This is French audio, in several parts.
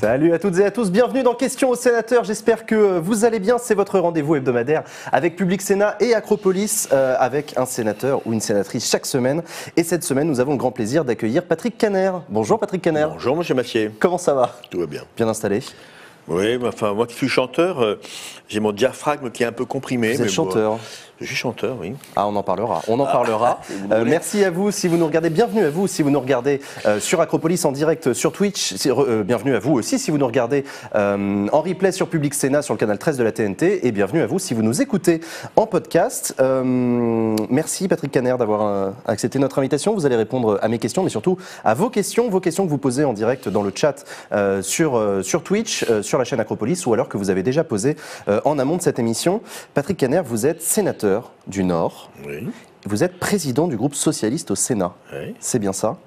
Salut à toutes et à tous, bienvenue dans Questions aux sénateurs, j'espère que vous allez bien, c'est votre rendez-vous hebdomadaire avec Public Sénat et Acropolis, avec un sénateur ou une sénatrice chaque semaine. Et cette semaine, nous avons le grand plaisir d'accueillir Patrick Kanner. Bonjour Patrick Kanner. Bonjour monsieur Massier. Comment ça va? Tout va bien. Bien installé? Oui, enfin moi qui suis chanteur, j'ai mon diaphragme qui est un peu comprimé. Vous êtes chanteur? Je suis chanteur, oui. Ah, on en parlera, on en parlera. Merci à vous si vous nous regardez, bienvenue à vous si vous nous regardez sur Acropolis en direct sur Twitch, bienvenue à vous aussi si vous nous regardez en replay sur Public Sénat sur le canal 13 de la TNT, et bienvenue à vous si vous nous écoutez en podcast. Merci Patrick Kanner d'avoir accepté notre invitation, vous allez répondre à mes questions mais surtout à vos questions que vous posez en direct dans le chat sur Twitch, sur la chaîne Acropolis, ou alors que vous avez déjà posé en amont de cette émission. Patrick Kanner, vous êtes sénateur du Nord. Oui. Vous êtes président du groupe socialiste au Sénat. Oui. C'est bien ça?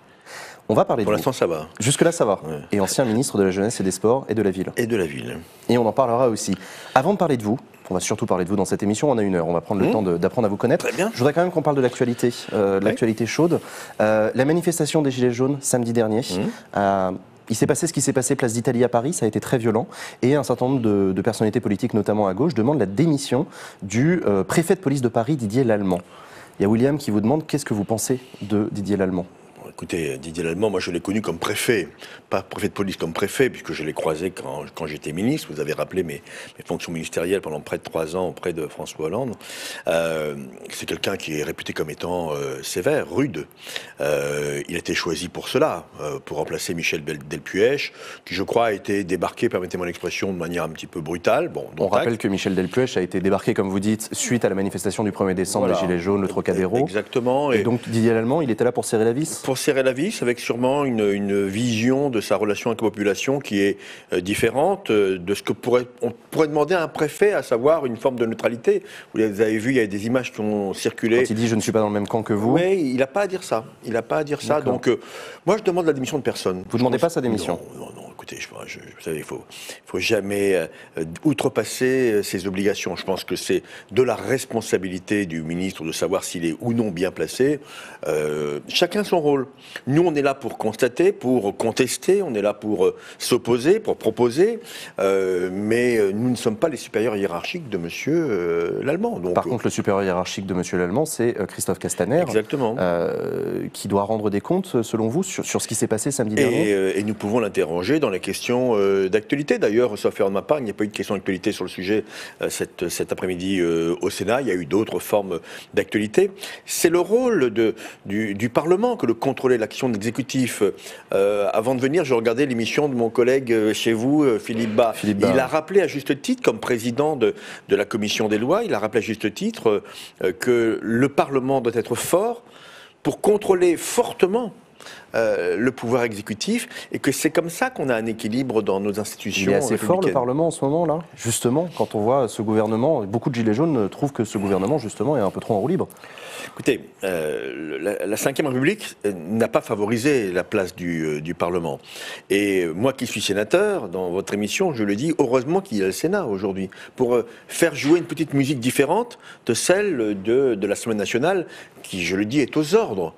On va parler de vous. Pour l'instant, ça va. Jusque-là, ça va. Oui. Et ancien ministre de la Jeunesse et des Sports et de la Ville. Et de la Ville. Et on en parlera aussi. Avant de parler de vous, on va surtout parler de vous dans cette émission, on a 1 heure, on va prendre le temps d'apprendre à vous connaître. Très bien. Je voudrais quand même qu'on parle de l'actualité, l'actualité chaude. La manifestation des Gilets jaunes samedi dernier. Il s'est passé ce qui s'est passé place d'Italie à Paris, ça a été très violent, et un certain nombre de personnalités politiques, notamment à gauche, demandent la démission du préfet de police de Paris, Didier Lallement. Il y a William qui vous demande qu'est-ce que vous pensez de Didier Lallement. Écoutez, Didier Lallement, moi je l'ai connu comme préfet, pas préfet de police, comme préfet, puisque je l'ai croisé quand j'étais ministre. Vous avez rappelé mes fonctions ministérielles pendant près de 3 ans auprès de François Hollande. C'est quelqu'un qui est réputé comme étant sévère, rude. Il a été choisi pour cela, pour remplacer Michel Delpuech, qui je crois a été débarqué, permettez-moi l'expression, de manière un petit peu brutale. Bon, on rappelle que Michel Delpuech a été débarqué, comme vous dites, suite à la manifestation du 1er décembre, voilà, des Gilets jaunes, le Trocadéro. Exactement. Et donc Didier Lallement, il était là pour serrer la vis? Pour serrer la vis, avec sûrement une vision de sa relation avec la population qui est différente de ce que on pourrait demander à un préfet, à savoir une forme de neutralité. Vous avez vu, il y a des images qui ont circulé. Quand il dit « je ne suis pas dans le même camp que vous ». Oui, il n'a pas à dire ça. Il n'a pas à dire ça. Donc, moi, je demande la démission de personne. Vous ne demandez pas sa démission? Non. Écoutez, vous savez, il faut jamais outrepasser ses obligations. Je pense que c'est de la responsabilité du ministre de savoir s'il est ou non bien placé. Chacun son rôle. Nous, on est là pour constater, pour contester, on est là pour s'opposer, pour proposer, mais nous ne sommes pas les supérieurs hiérarchiques de M. Lallement. Par contre, le supérieur hiérarchique de M. Lallement, c'est Christophe Castaner. Exactement. Qui doit rendre des comptes, selon vous, sur ce qui s'est passé samedi dernier. Et nous pouvons l'interroger dans les questions d'actualité. D'ailleurs, sauf erreur de ma part, il n'y a pas eu de question d'actualité sur le sujet cet après-midi au Sénat. Il y a eu d'autres formes d'actualité. C'est le rôle du Parlement que de contrôler l'action de l'exécutif. Avant de venir, je regardais l'émission de mon collègue chez vous, Philippe Bas. Il a rappelé à juste titre, comme président de la commission des lois, il a rappelé à juste titre que le Parlement doit être fort pour contrôler fortement le pouvoir exécutif, et que c'est comme ça qu'on a un équilibre dans nos institutions. Il est assez fort le Parlement en ce moment là, justement, quand on voit ce gouvernement, beaucoup de gilets jaunes trouvent que ce gouvernement justement est un peu trop en roue libre. Écoutez, la Ve République n'a pas favorisé la place du Parlement. Et moi qui suis sénateur, dans votre émission, je le dis, heureusement qu'il y a le Sénat aujourd'hui, pour faire jouer une petite musique différente de celle de l'Assemblée nationale, qui, je le dis, est aux ordres.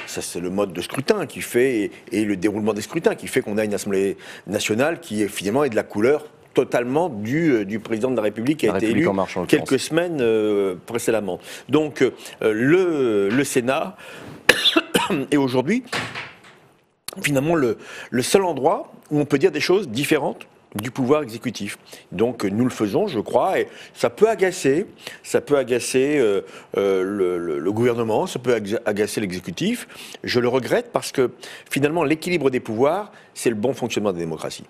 Ça, c'est le mode de scrutin qui fait, et le déroulement des scrutins qui fait qu'on a une Assemblée nationale qui finalement est de la couleur totalement du président de la République qui a été élu quelques semaines précédemment. Donc le Sénat est aujourd'hui finalement le seul endroit où on peut dire des choses différentes du pouvoir exécutif. Donc nous le faisons, je crois, et ça peut agacer le gouvernement, ça peut agacer l'exécutif. Je le regrette parce que finalement l'équilibre des pouvoirs, c'est le bon fonctionnement de la démocratie.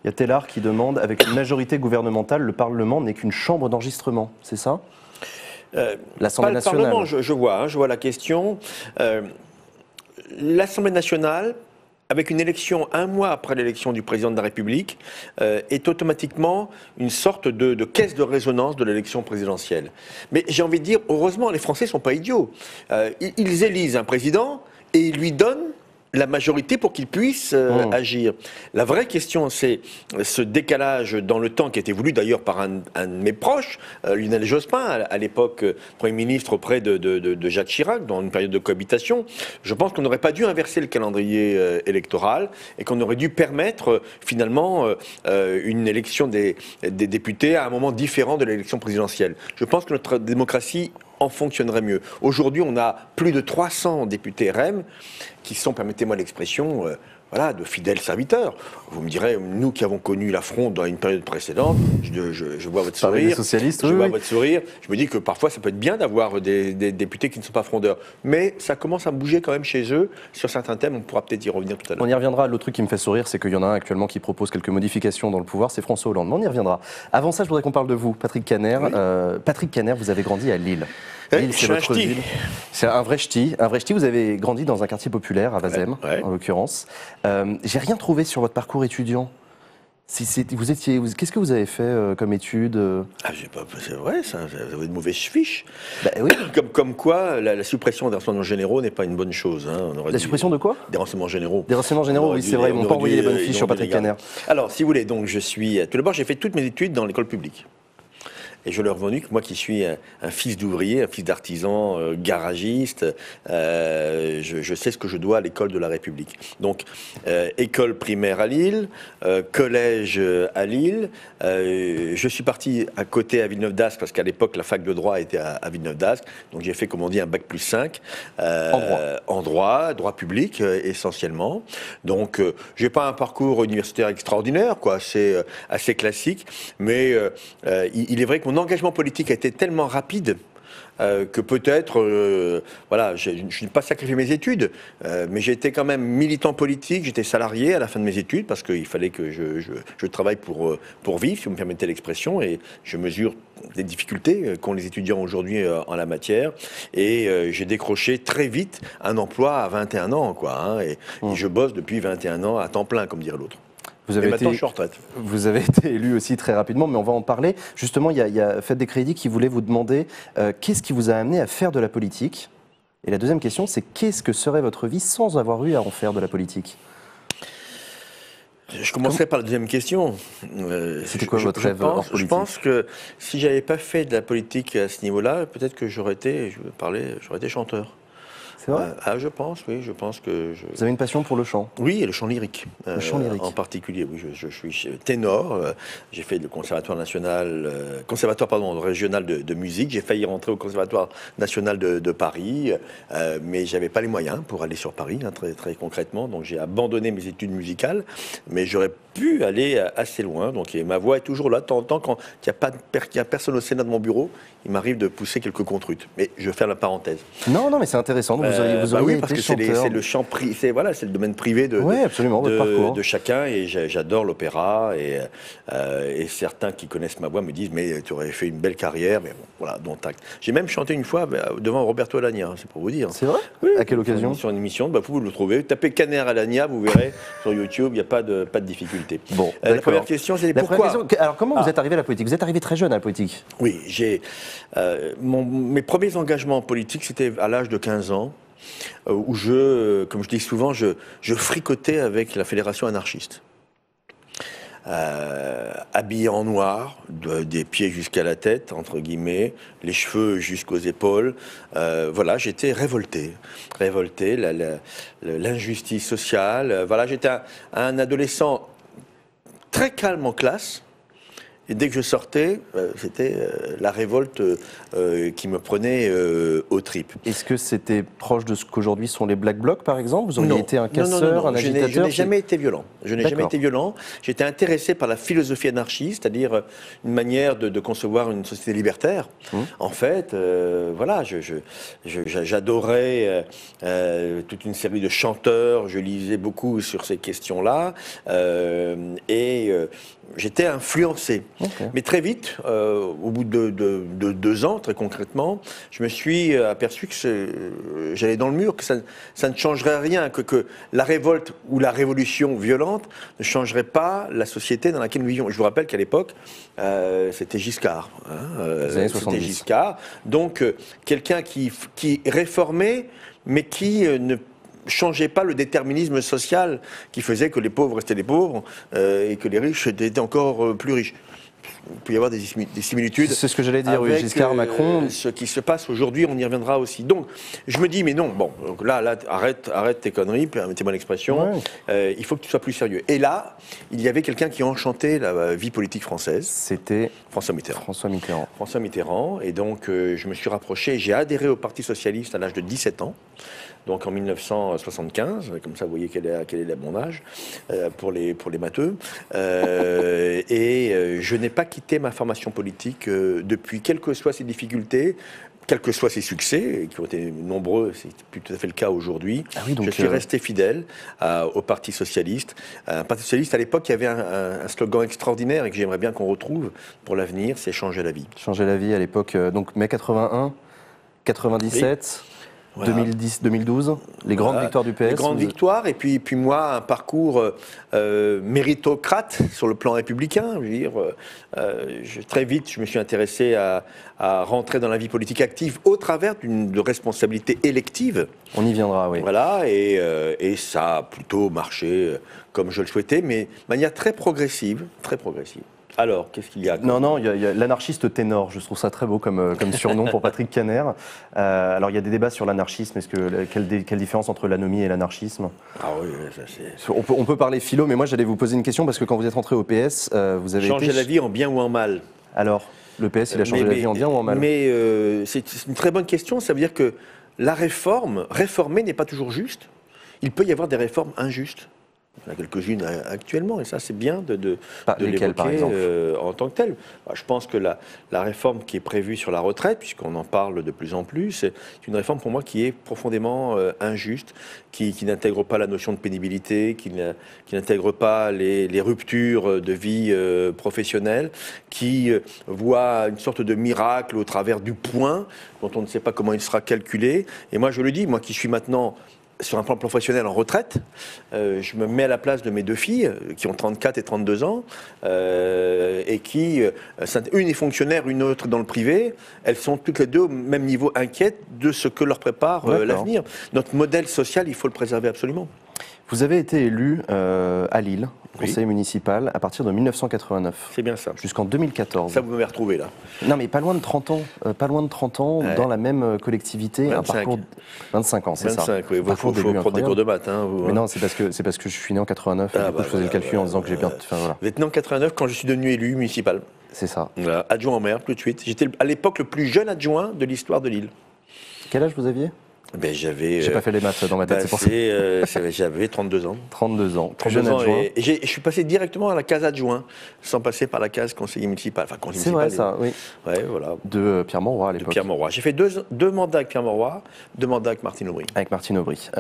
Il y a Tellard qui demande, avec une majorité gouvernementale, le Parlement n'est qu'une chambre d'enregistrement, c'est ça? L'Assemblée nationale. Le Parlement, je vois la question. L'Assemblée nationale, avec une élection 1 mois après l'élection du président de la République, est automatiquement une sorte de caisse de résonance de l'élection présidentielle. Mais j'ai envie de dire, heureusement, les Français ne sont pas idiots. Ils élisent un président et ils lui donnent la majorité pour qu'il puisse agir. La vraie question, c'est ce décalage dans le temps qui a été voulu d'ailleurs par un de mes proches, Lionel Jospin, à l'époque Premier ministre auprès de Jacques Chirac, dans une période de cohabitation. Je pense qu'on n'aurait pas dû inverser le calendrier électoral et qu'on aurait dû permettre finalement une élection des députés à un moment différent de l'élection présidentielle. Je pense que notre démocratie en fonctionnerait mieux. Aujourd'hui, on a plus de 300 députés REM qui sont, permettez-moi l'expression, voilà, de fidèles serviteurs. Vous me direz, nous qui avons connu la fronde dans une période précédente, je vois votre sourire. Socialistes, je vois votre sourire. Je me dis que parfois, ça peut être bien d'avoir des députés qui ne sont pas frondeurs. Mais ça commence à bouger quand même chez eux. Sur certains thèmes, on pourra peut-être y revenir tout à l'heure. On y reviendra. L'autre truc qui me fait sourire, c'est qu'il y en a un actuellement qui propose quelques modifications dans le pouvoir, c'est François Hollande. Mais on y reviendra. Avant ça, je voudrais qu'on parle de vous, Patrick Kanner. Oui. Patrick Kanner, vous avez grandi à Lille. Lille, c'est votre ville. C'est un vrai ch'ti. Un vrai ch'ti. Vous avez grandi dans un quartier populaire, à Vazem, en l'occurrence. J'ai rien trouvé sur votre parcours étudiant. Qu'est-ce que vous avez fait comme études C'est vrai, ça, vous avez de mauvaises fiches. Bah, oui. Comme quoi, la suppression des renseignements généraux n'est pas une bonne chose. Hein. Suppression de quoi? Des renseignements généraux. Des renseignements généraux, oui, c'est vrai, ils m'ont pas envoyé les bonnes fiches sur Patrick Kanner. Alors, si vous voulez, donc je suis... Tout d'abord, j'ai fait toutes mes études dans l'école publique. Et je leur revendique, moi qui suis un fils d'ouvrier, un fils d'artisan, garagiste, je sais ce que je dois à l'école de la République. Donc, école primaire à Lille, collège à Lille. Je suis parti à côté à Villeneuve-d'Ascq, parce qu'à l'époque, la fac de droit était à Villeneuve-d'Ascq. Donc, j'ai fait, comme on dit, un bac+5. En droit public, essentiellement. Donc, j'ai pas un parcours universitaire extraordinaire, quoi. C'est assez classique. Mais il est vrai que mon engagement politique a été tellement rapide que peut-être, voilà, je n'ai pas sacrifié mes études, mais j'ai été quand même militant politique, j'étais salarié à la fin de mes études, parce qu'il fallait que je travaille pour vivre, si vous me permettez l'expression, et je mesure les difficultés qu'ont les étudiants aujourd'hui en la matière, et j'ai décroché très vite un emploi à 21 ans, quoi, hein, et je bosse depuis 21 ans à temps plein, comme dirait l'autre. Maintenant, je suis en retraite. Vous avez été élu aussi très rapidement, mais on va en parler. Justement, il y a Fête des Crédits qui voulait vous demander qu'est-ce qui vous a amené à faire de la politique? Et la deuxième question, c'est qu'est-ce que serait votre vie sans avoir eu à en faire de la politique? Je commencerai par la deuxième question. C'était quoi votre rêve hors politique? Je pense que si j'avais pas fait de la politique à ce niveau-là, peut-être que j'aurais été chanteur. C'est vrai? Je pense, oui, je pense que... Vous avez une passion pour le chant? Oui, et le chant lyrique. Le chant lyrique. En particulier, oui, je suis ténor, j'ai fait le conservatoire régional de musique, j'ai failli rentrer au conservatoire national de Paris, mais j'avais pas les moyens pour aller sur Paris, hein, très, très concrètement, donc j'ai abandonné mes études musicales, mais j'aurais pu aller assez loin, donc et ma voix est toujours là, de temps en temps, quand il n'y a personne au Sénat de mon bureau, il m'arrive de pousser quelques contruites, mais je vais faire la parenthèse. Non, mais c'est intéressant, vous auriez oui, parce que c'est le chant c'est le domaine privé de chacun, et j'adore l'opéra, et certains qui connaissent ma voix me disent mais tu aurais fait une belle carrière, mais bon, voilà, dont acte. J'ai même chanté une fois devant Roberto Alagna, c'est pour vous dire. C'est vrai? Oui. À quelle occasion? Sur une émission, vous pouvez le trouver, tapez Kanner Alagna, vous verrez sur YouTube, il n'y a pas de difficulté. Bon, la première question, c'est pourquoi. Alors comment vous êtes arrivé à la politique? Vous êtes arrivé très jeune à la politique. Oui, mes premiers engagements politiques, c'était à l'âge de 15 ans. Où comme je dis souvent, je fricotais avec la fédération anarchiste. Habillé en noir, des pieds jusqu'à la tête, entre guillemets, les cheveux jusqu'aux épaules. Voilà, j'étais révolté, l'injustice sociale. Voilà, j'étais un adolescent très calme en classe. Et dès que je sortais, c'était la révolte qui me prenait aux tripes. Est-ce que c'était proche de ce qu'aujourd'hui sont les Black Blocs, par exemple? Vous auriez été un casseur, un agitateur? Je n'ai jamais été violent. J'étais intéressé par la philosophie anarchiste, c'est-à-dire une manière de concevoir une société libertaire. En fait, voilà, j'adorais toute une série de chanteurs, je lisais beaucoup sur ces questions-là, et j'étais influencé. Okay. Mais très vite, au bout de 2 ans, très concrètement, je me suis aperçu que j'allais dans le mur, que ça ne changerait rien, que la révolte ou la révolution violente ne changerait pas la société dans laquelle nous vivions. Je vous rappelle qu'à l'époque, c'était Giscard. C'était Giscard. Donc, quelqu'un qui réformait, mais qui changeait pas le déterminisme social qui faisait que les pauvres restaient des pauvres et que les riches étaient encore plus riches. Il peut y avoir des similitudes. C'est ce que j'allais dire, oui, Giscard, Macron. Ce qui se passe aujourd'hui, on y reviendra aussi. Donc, je me dis, mais non, bon, donc là arrête tes conneries, permettez-moi l'expression, il faut que tu sois plus sérieux. Et là, il y avait quelqu'un qui enchantait la vie politique française. C'était François Mitterrand. François Mitterrand. Et donc, je me suis rapproché, j'ai adhéré au Parti Socialiste à l'âge de 17 ans. Donc en 1975, comme ça vous voyez quel est mon âge pour les matheux. Je n'ai pas quitté ma formation politique depuis, quelles que soient ses difficultés, quels que soient ses succès, qui ont été nombreux, c'est plus tout à fait le cas aujourd'hui. Ah oui, donc je suis resté fidèle au Parti Socialiste. Un Parti Socialiste, à l'époque, il y avait un slogan extraordinaire et que j'aimerais bien qu'on retrouve pour l'avenir, c'est « Changer la vie ». Changer la vie à l'époque, donc mai 81, 97... Oui. Voilà. 2010, 2012, les grandes victoires du PS. Les grandes victoires, et puis moi, un parcours méritocrate sur le plan républicain. Je veux dire, très vite, je me suis intéressé à rentrer dans la vie politique active au travers de responsabilités électives. On y viendra, oui. Voilà, et ça a plutôt marché comme je le souhaitais, mais de manière très progressive, très progressive. Alors, qu'est-ce qu'il y a Non, il y a l'anarchiste ténor. Je trouve ça très beau comme surnom pour Patrick Kanner. Alors, il y a des débats sur l'anarchisme. Quelle différence entre l'anomie et l'anarchisme? Ah oui, ça c'est... On peut parler philo, mais moi, j'allais vous poser une question parce que quand vous êtes rentré au PS, vous avez changer la vie en bien ou en mal. Alors, le PS, il a changé la vie en bien ou en mal? Mais c'est une très bonne question. Ça veut dire que la réformer n'est pas toujours juste. Il peut y avoir des réformes injustes. Il y en a quelques-unes actuellement, et ça c'est bien de l'évoquer en tant que tel. Je pense que la réforme qui est prévue sur la retraite, puisqu'on en parle de plus en plus, c'est une réforme pour moi qui est profondément injuste, qui n'intègre pas la notion de pénibilité, qui n'intègre pas les ruptures de vie professionnelle, qui voit une sorte de miracle au travers du point, dont on ne sait pas comment il sera calculé. Et moi je le dis, moi qui suis maintenant sur un plan professionnel en retraite, je me mets à la place de mes deux filles, qui ont 34 et 32 ans, et qui, une est fonctionnaire, une autre dans le privé, elles sont toutes les deux au même niveau inquiètes de ce que leur prépare l'avenir. Notre modèle social, il faut le préserver absolument. Vous avez été élu à Lille, conseiller municipal, à partir de 1989. C'est bien ça. Jusqu'en 2014. Ça, vous m'avez retrouvé, là. Non, mais pas loin de 30 ans. Dans la même collectivité. 25. Un parcours... 25 ans, c'est ça. 25, oui. Il faut prendre des cours de maths. Hein, mais non, c'est parce que je suis né en 89. Et du coup, je faisais le calcul en disant que j'ai bien... Voilà. Vous êtes né en 89 quand je suis devenu élu municipal. C'est ça. Voilà, adjoint au maire, tout de suite. J'étais à l'époque le plus jeune adjoint de l'histoire de Lille. Quel âge vous aviez? J'ai pas fait les maths dans ma tête, c'est pour ça. J'avais 32 ans. 32 ans. Très jeune adjoint. Et je suis passé directement à la case adjoint, sans passer par la case conseiller municipal. Enfin, conseiller municipal. C'est vrai, ça, oui. Ouais, voilà. De Pierre Mauroy à l'époque. Pierre Mauroy. J'ai fait deux mandats avec Pierre Mauroy, 2 mandats avec Martine Aubry. Avec Martine Aubry.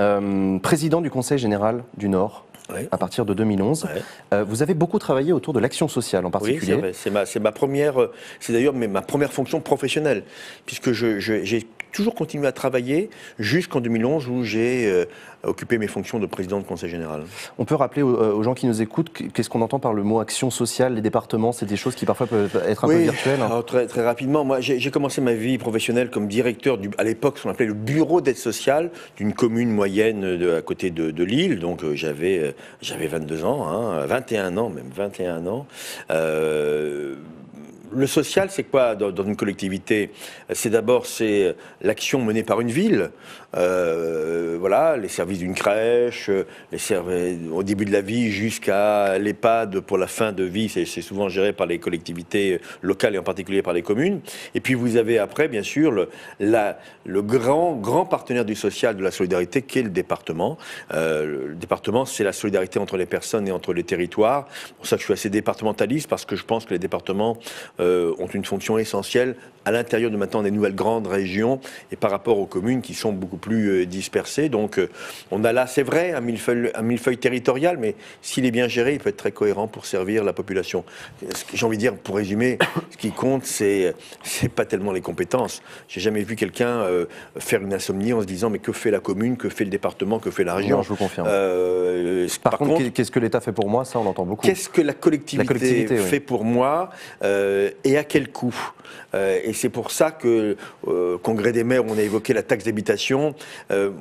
Président du Conseil général du Nord. Oui. À partir de 2011. Oui. Vous avez beaucoup travaillé autour de l'action sociale en particulier. Oui, c'est vrai. C'est ma première, c'est d'ailleurs ma première fonction professionnelle, puisque j'ai toujours continué à travailler jusqu'en 2011 où j'ai occupé mes fonctions de président de conseil général. On peut rappeler aux gens qui nous écoutent qu'est-ce qu'on entend par le mot action sociale, les départements, c'est des choses qui parfois peuvent être un peu virtuelles. Alors, très rapidement, moi j'ai commencé ma vie professionnelle comme directeur à l'époque ce qu'on appelait le bureau d'aide sociale d'une commune moyenne à côté de Lille, donc j'avais 22 ans, hein, 21 ans même, 21 ans. Le social, c'est quoi dans une collectivité? C'est d'abord l'action menée par une ville. Voilà, les services d'une crèche, au début de la vie jusqu'à l'EHPAD pour la fin de vie, c'est souvent géré par les collectivités locales et en particulier par les communes. Et puis vous avez après, bien sûr, le grand partenaire du social, de la solidarité, qui est le département. Le département, c'est la solidarité entre les personnes et entre les territoires. C'est pour ça que je suis assez départementaliste, parce que je pense que les départements ont une fonction essentielle à l'intérieur de maintenant des nouvelles grandes régions et par rapport aux communes qui sont beaucoup plus dispersées. Donc on a là, c'est vrai, un millefeuille territorial, mais s'il est bien géré, il peut être très cohérent pour servir la population. J'ai envie de dire, pour résumer, ce qui compte, c'est pas tellement les compétences. J'ai jamais vu quelqu'un faire une insomnie en se disant mais que fait la commune, que fait le département, que fait la région. Non, je vous confirme. Par contre, qu'est-ce que l'État fait pour moi? Ça, on l'entend beaucoup. Qu'est-ce que la collectivité fait pour moi et à quel coût? Et c'est pour ça que, Congrès des maires, on a évoqué la taxe d'habitation.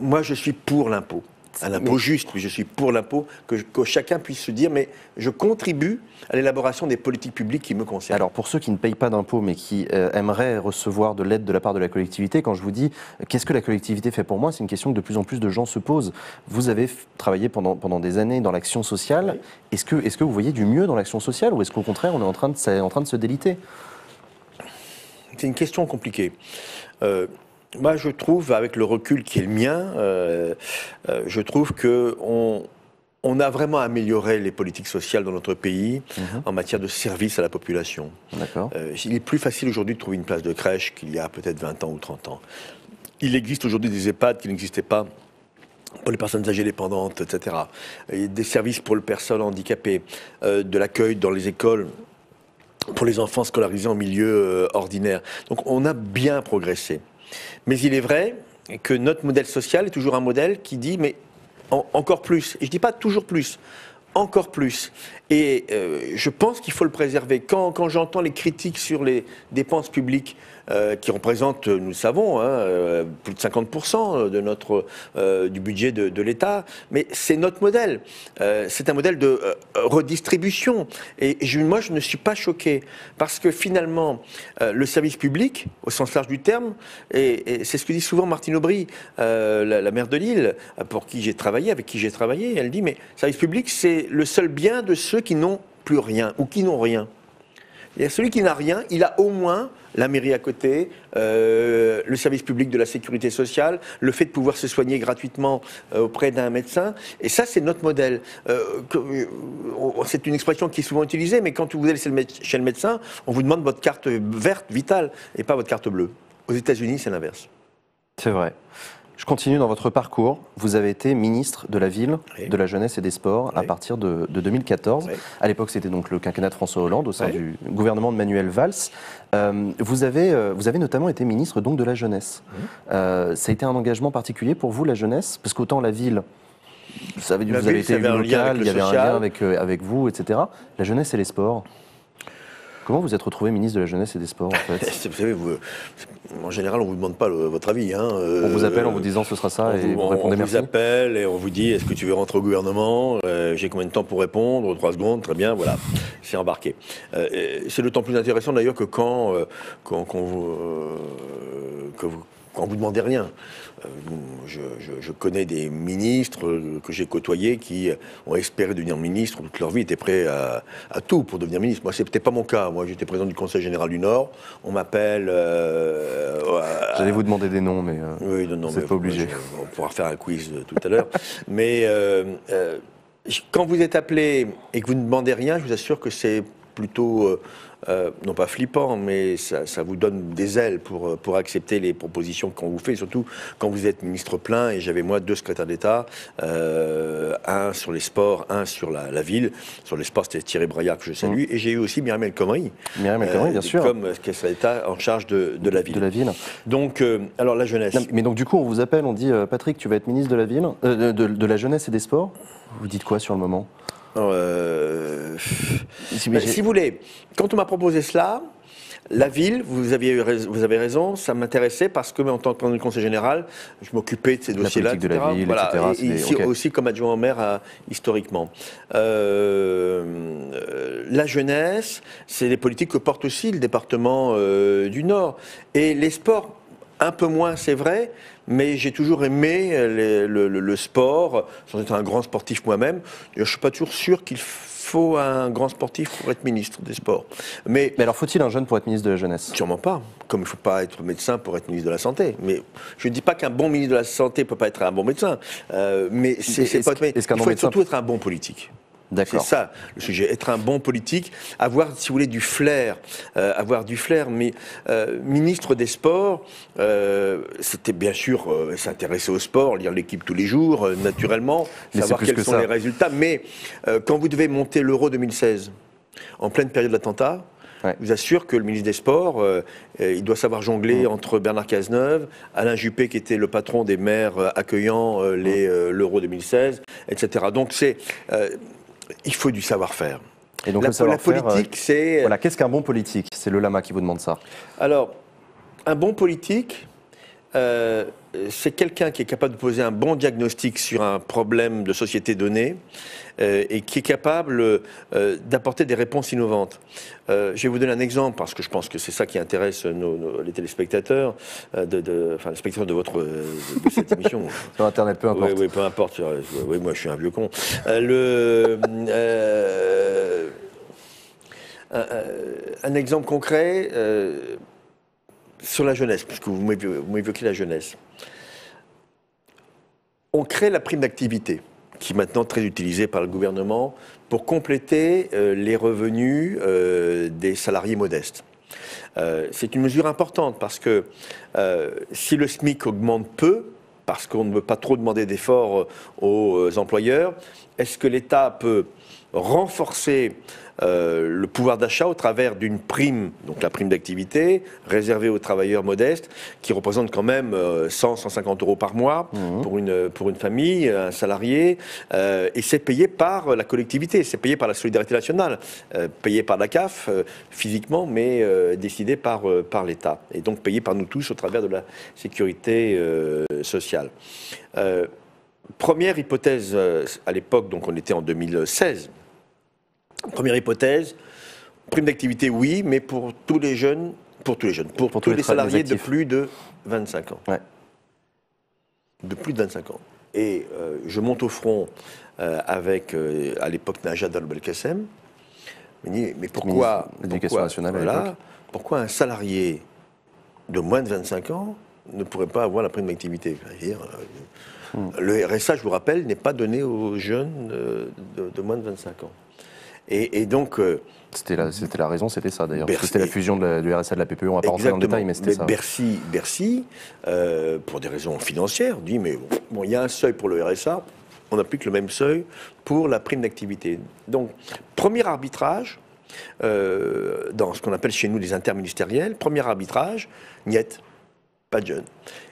Moi, je suis pour l'impôt. un impôt juste, mais je suis pour l'impôt, que chacun puisse se dire, mais je contribue à l'élaboration des politiques publiques qui me concernent. Alors pour ceux qui ne payent pas d'impôts, mais qui aimeraient recevoir de l'aide de la part de la collectivité, quand je vous dis qu'est-ce que la collectivité fait pour moi, c'est une question que de plus en plus de gens se posent. Vous avez travaillé pendant des années dans l'action sociale. Oui. Est-ce que vous voyez du mieux dans l'action sociale, ou est-ce qu'au contraire on est en train de se déliter? C'est une question compliquée. Moi, je trouve, avec le recul qui est le mien, je trouve qu'on a vraiment amélioré les politiques sociales dans notre pays en matière de service à la population. Il est plus facile aujourd'hui de trouver une place de crèche qu'il y a peut-être 20 ans ou 30 ans. Il existe aujourd'hui des EHPAD qui n'existaient pas pour les personnes âgées dépendantes, etc. Il y a des services pour les personnes handicapées, de l'accueil dans les écoles pour les enfants scolarisés en milieu ordinaire. Donc on a bien progressé. Mais il est vrai que notre modèle social est toujours un modèle qui dit mais encore plus. Et je ne dis pas toujours plus, encore plus. Et je pense qu'il faut le préserver. Quand j'entends les critiques sur les dépenses publiques qui représentent, nous le savons, plus de 50% du budget de l'État, mais c'est notre modèle. C'est un modèle de redistribution. Et moi, je ne suis pas choqué, parce que finalement, le service public, au sens large du terme, et c'est ce que dit souvent Martine Aubry, la maire de Lille, avec qui j'ai travaillé, elle dit, mais le service public, c'est le seul bien de ceux qui n'ont plus rien, ou qui n'ont rien. Et celui qui n'a rien, il a au moins la mairie à côté, le service public de la sécurité sociale, le fait de pouvoir se soigner gratuitement auprès d'un médecin. Et ça, c'est notre modèle. C'est une expression qui est souvent utilisée, mais quand vous allez chez le médecin, on vous demande votre carte verte, vitale, et pas votre carte bleue. Aux États-Unis, c'est l'inverse. C'est vrai. Je continue dans votre parcours. Vous avez été ministre de la Ville, de la Jeunesse et des Sports à partir de 2014. À l'époque, c'était donc le quinquennat de François Hollande au sein du gouvernement de Manuel Valls. Vous avez notamment été ministre donc de la Jeunesse. Ça a été un engagement particulier pour vous, la jeunesse? Parce qu'autant la Ville, vous avez été élu local, il y avait un lien avec vous, etc. La jeunesse et les sports. Comment vous êtes retrouvé ministre de la Jeunesse et des Sports, en fait? Vous savez, en général, on ne vous demande pas votre avis. On vous appelle en vous disant ce sera ça et vous répondez merci. On vous appelle et on vous dit est-ce que tu veux rentrer au gouvernement? J'ai combien de temps pour répondre? 3 secondes, très bien, voilà, c'est embarqué. C'est d'autant plus intéressant d'ailleurs que quand vous demandez rien. Je connais des ministres que j'ai côtoyés qui ont espéré devenir ministre toute leur vie, étaient prêts à tout pour devenir ministre. Moi, c'était pas mon cas. Moi, j'étais président du Conseil général du Nord. On m'appelle. J'allais vous demander des noms, mais oui, non, c'est pas obligé. On pourra faire un quiz tout à l'heure. Mais quand vous êtes appelé et que vous ne demandez rien, je vous assure que c'est plutôt non pas flippant, mais ça vous donne des ailes pour accepter les propositions qu'on vous fait, surtout quand vous êtes ministre plein. Et j'avais moi 2 secrétaires d'État, un sur les sports, un sur la ville. Sur les sports, c'était Thierry Braillard que je salue. Et j'ai eu aussi Myriam El Khomri. Myriam El Khomri, bien sûr. Comme secrétaire d'État en charge de la ville. De la ville. Donc, alors la jeunesse. Non, mais donc du coup, on vous appelle, on dit Patrick, tu vas être ministre de la ville, de la jeunesse et des sports. Vous dites quoi sur le moment? Si vous voulez, quand on m'a proposé cela, la ville, vous avez raison, ça m'intéressait parce que, en tant que président du Conseil général, je m'occupais de ces dossiers-là, etc. De la ville, voilà. etc. Et ici aussi comme adjoint au maire, historiquement. La jeunesse, c'est les politiques que porte aussi le département du Nord. Et les sports, un peu moins, c'est vrai, mais j'ai toujours aimé le sport, sans être un grand sportif moi-même. Je ne suis pas toujours sûr qu'il faut un grand sportif pour être ministre des Sports. Mais alors, faut-il un jeune pour être ministre de la Jeunesse? Sûrement pas. Comme il ne faut pas être médecin pour être ministre de la Santé. Mais je ne dis pas qu'un bon ministre de la Santé ne peut pas être un bon médecin. Mais il faut surtout être un bon politique. C'est ça le sujet, être un bon politique, avoir, si vous voulez, du flair, mais ministre des Sports, c'était bien sûr s'intéresser au sport, lire l'équipe tous les jours, naturellement, savoir quels sont les résultats, mais quand vous devez monter l'Euro 2016, en pleine période d'attentat, je vous assure que le ministre des Sports, il doit savoir jongler entre Bernard Cazeneuve, Alain Juppé, qui était le patron des maires accueillant l'Euro 2016, etc. Donc il faut du savoir-faire. Et donc la politique, c'est... Voilà, qu'est-ce qu'un bon politique? C'est le lama qui vous demande ça. Alors, un bon politique, c'est quelqu'un qui est capable de poser un bon diagnostic sur un problème de société donné et qui est capable d'apporter des réponses innovantes. Je vais vous donner un exemple, parce que je pense que c'est ça qui intéresse les téléspectateurs, enfin les spectateurs de cette émission. Sur Internet, peu importe. Oui, peu importe. Oui, moi je suis un vieux con. Un exemple concret sur la jeunesse, puisque vous m'évoquez la jeunesse. On crée la prime d'activité, qui est maintenant très utilisée par le gouvernement, pour compléter les revenus des salariés modestes. C'est une mesure importante, parce que si le SMIC augmente peu, parce qu'on ne veut pas trop demander d'efforts aux employeurs, est-ce que l'État peut renforcer le pouvoir d'achat au travers d'une prime, donc la prime d'activité, réservée aux travailleurs modestes, qui représente quand même 100-150 euros par mois pour une famille, un salarié, et c'est payé par la collectivité, c'est payé par la solidarité nationale, payé par la CAF physiquement, mais décidé par l'État, et donc payé par nous tous au travers de la sécurité sociale. Première hypothèse à l'époque, donc on était en 2016. Première hypothèse, prime d'activité, oui, mais pour tous les jeunes, pour tous les salariés de plus de 25 ans. Ouais. De plus de 25 ans. Et je monte au front avec, à l'époque, Najat Vallaud-Belkacem. Mais pourquoi, l'Éducation nationale à l'époque. Pourquoi un salarié de moins de 25 ans ne pourrait pas avoir la prime d'activité? Le RSA, je vous rappelle, n'est pas donné aux jeunes de moins de 25 ans. Et donc... C'était la raison, c'était ça d'ailleurs. C'était la fusion du RSA de la PPE, on va pas rentrer dans le détail, mais c'était ça. Bercy, pour des raisons financières, dit, mais bon, il y a un seuil pour le RSA, on applique le même seuil pour la prime d'activité. Donc, premier arbitrage, dans ce qu'on appelle chez nous des interministériels, premier arbitrage, niet, pas de jeunes.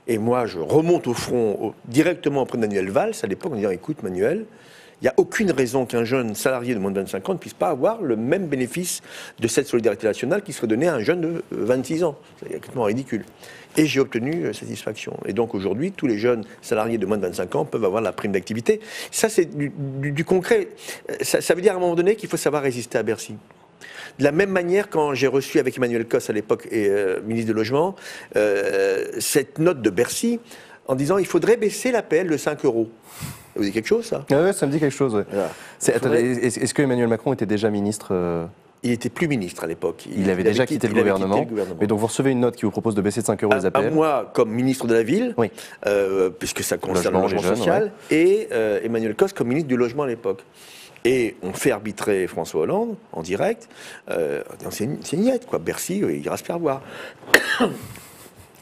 Et moi, je remonte au front directement auprès de Manuel Valls, à l'époque, en disant, écoute Manuel, il n'y a aucune raison qu'un jeune salarié de moins de 25 ans ne puisse pas avoir le même bénéfice de cette solidarité nationale qui serait donné à un jeune de 26 ans. C'est complètement ridicule. Et j'ai obtenu satisfaction. Et donc aujourd'hui, tous les jeunes salariés de moins de 25 ans peuvent avoir la prime d'activité. Ça, c'est du concret. Ça veut dire à un moment donné qu'il faut savoir résister à Bercy. De la même manière, quand j'ai reçu avec Emmanuel Cos à l'époque, ministre du Logement, cette note de Bercy en disant il faudrait baisser l'APL de 5 euros. Ça vous dit quelque chose, ça? Oui, ça me dit quelque chose. Ouais. Voilà. Est-ce que Emmanuel Macron était déjà ministre Il n'était plus ministre à l'époque. Il avait déjà quitté le gouvernement. Mais donc vous recevez une note qui vous propose de baisser de 5 euros les APL. Moi, comme ministre de la Ville, oui. Puisque ça concerne le logement social, ouais. Et Emmanuel Cos comme ministre du Logement à l'époque. Et on fait arbitrer François Hollande en direct. C'est niette, quoi. Bercy, il ira se faire voir.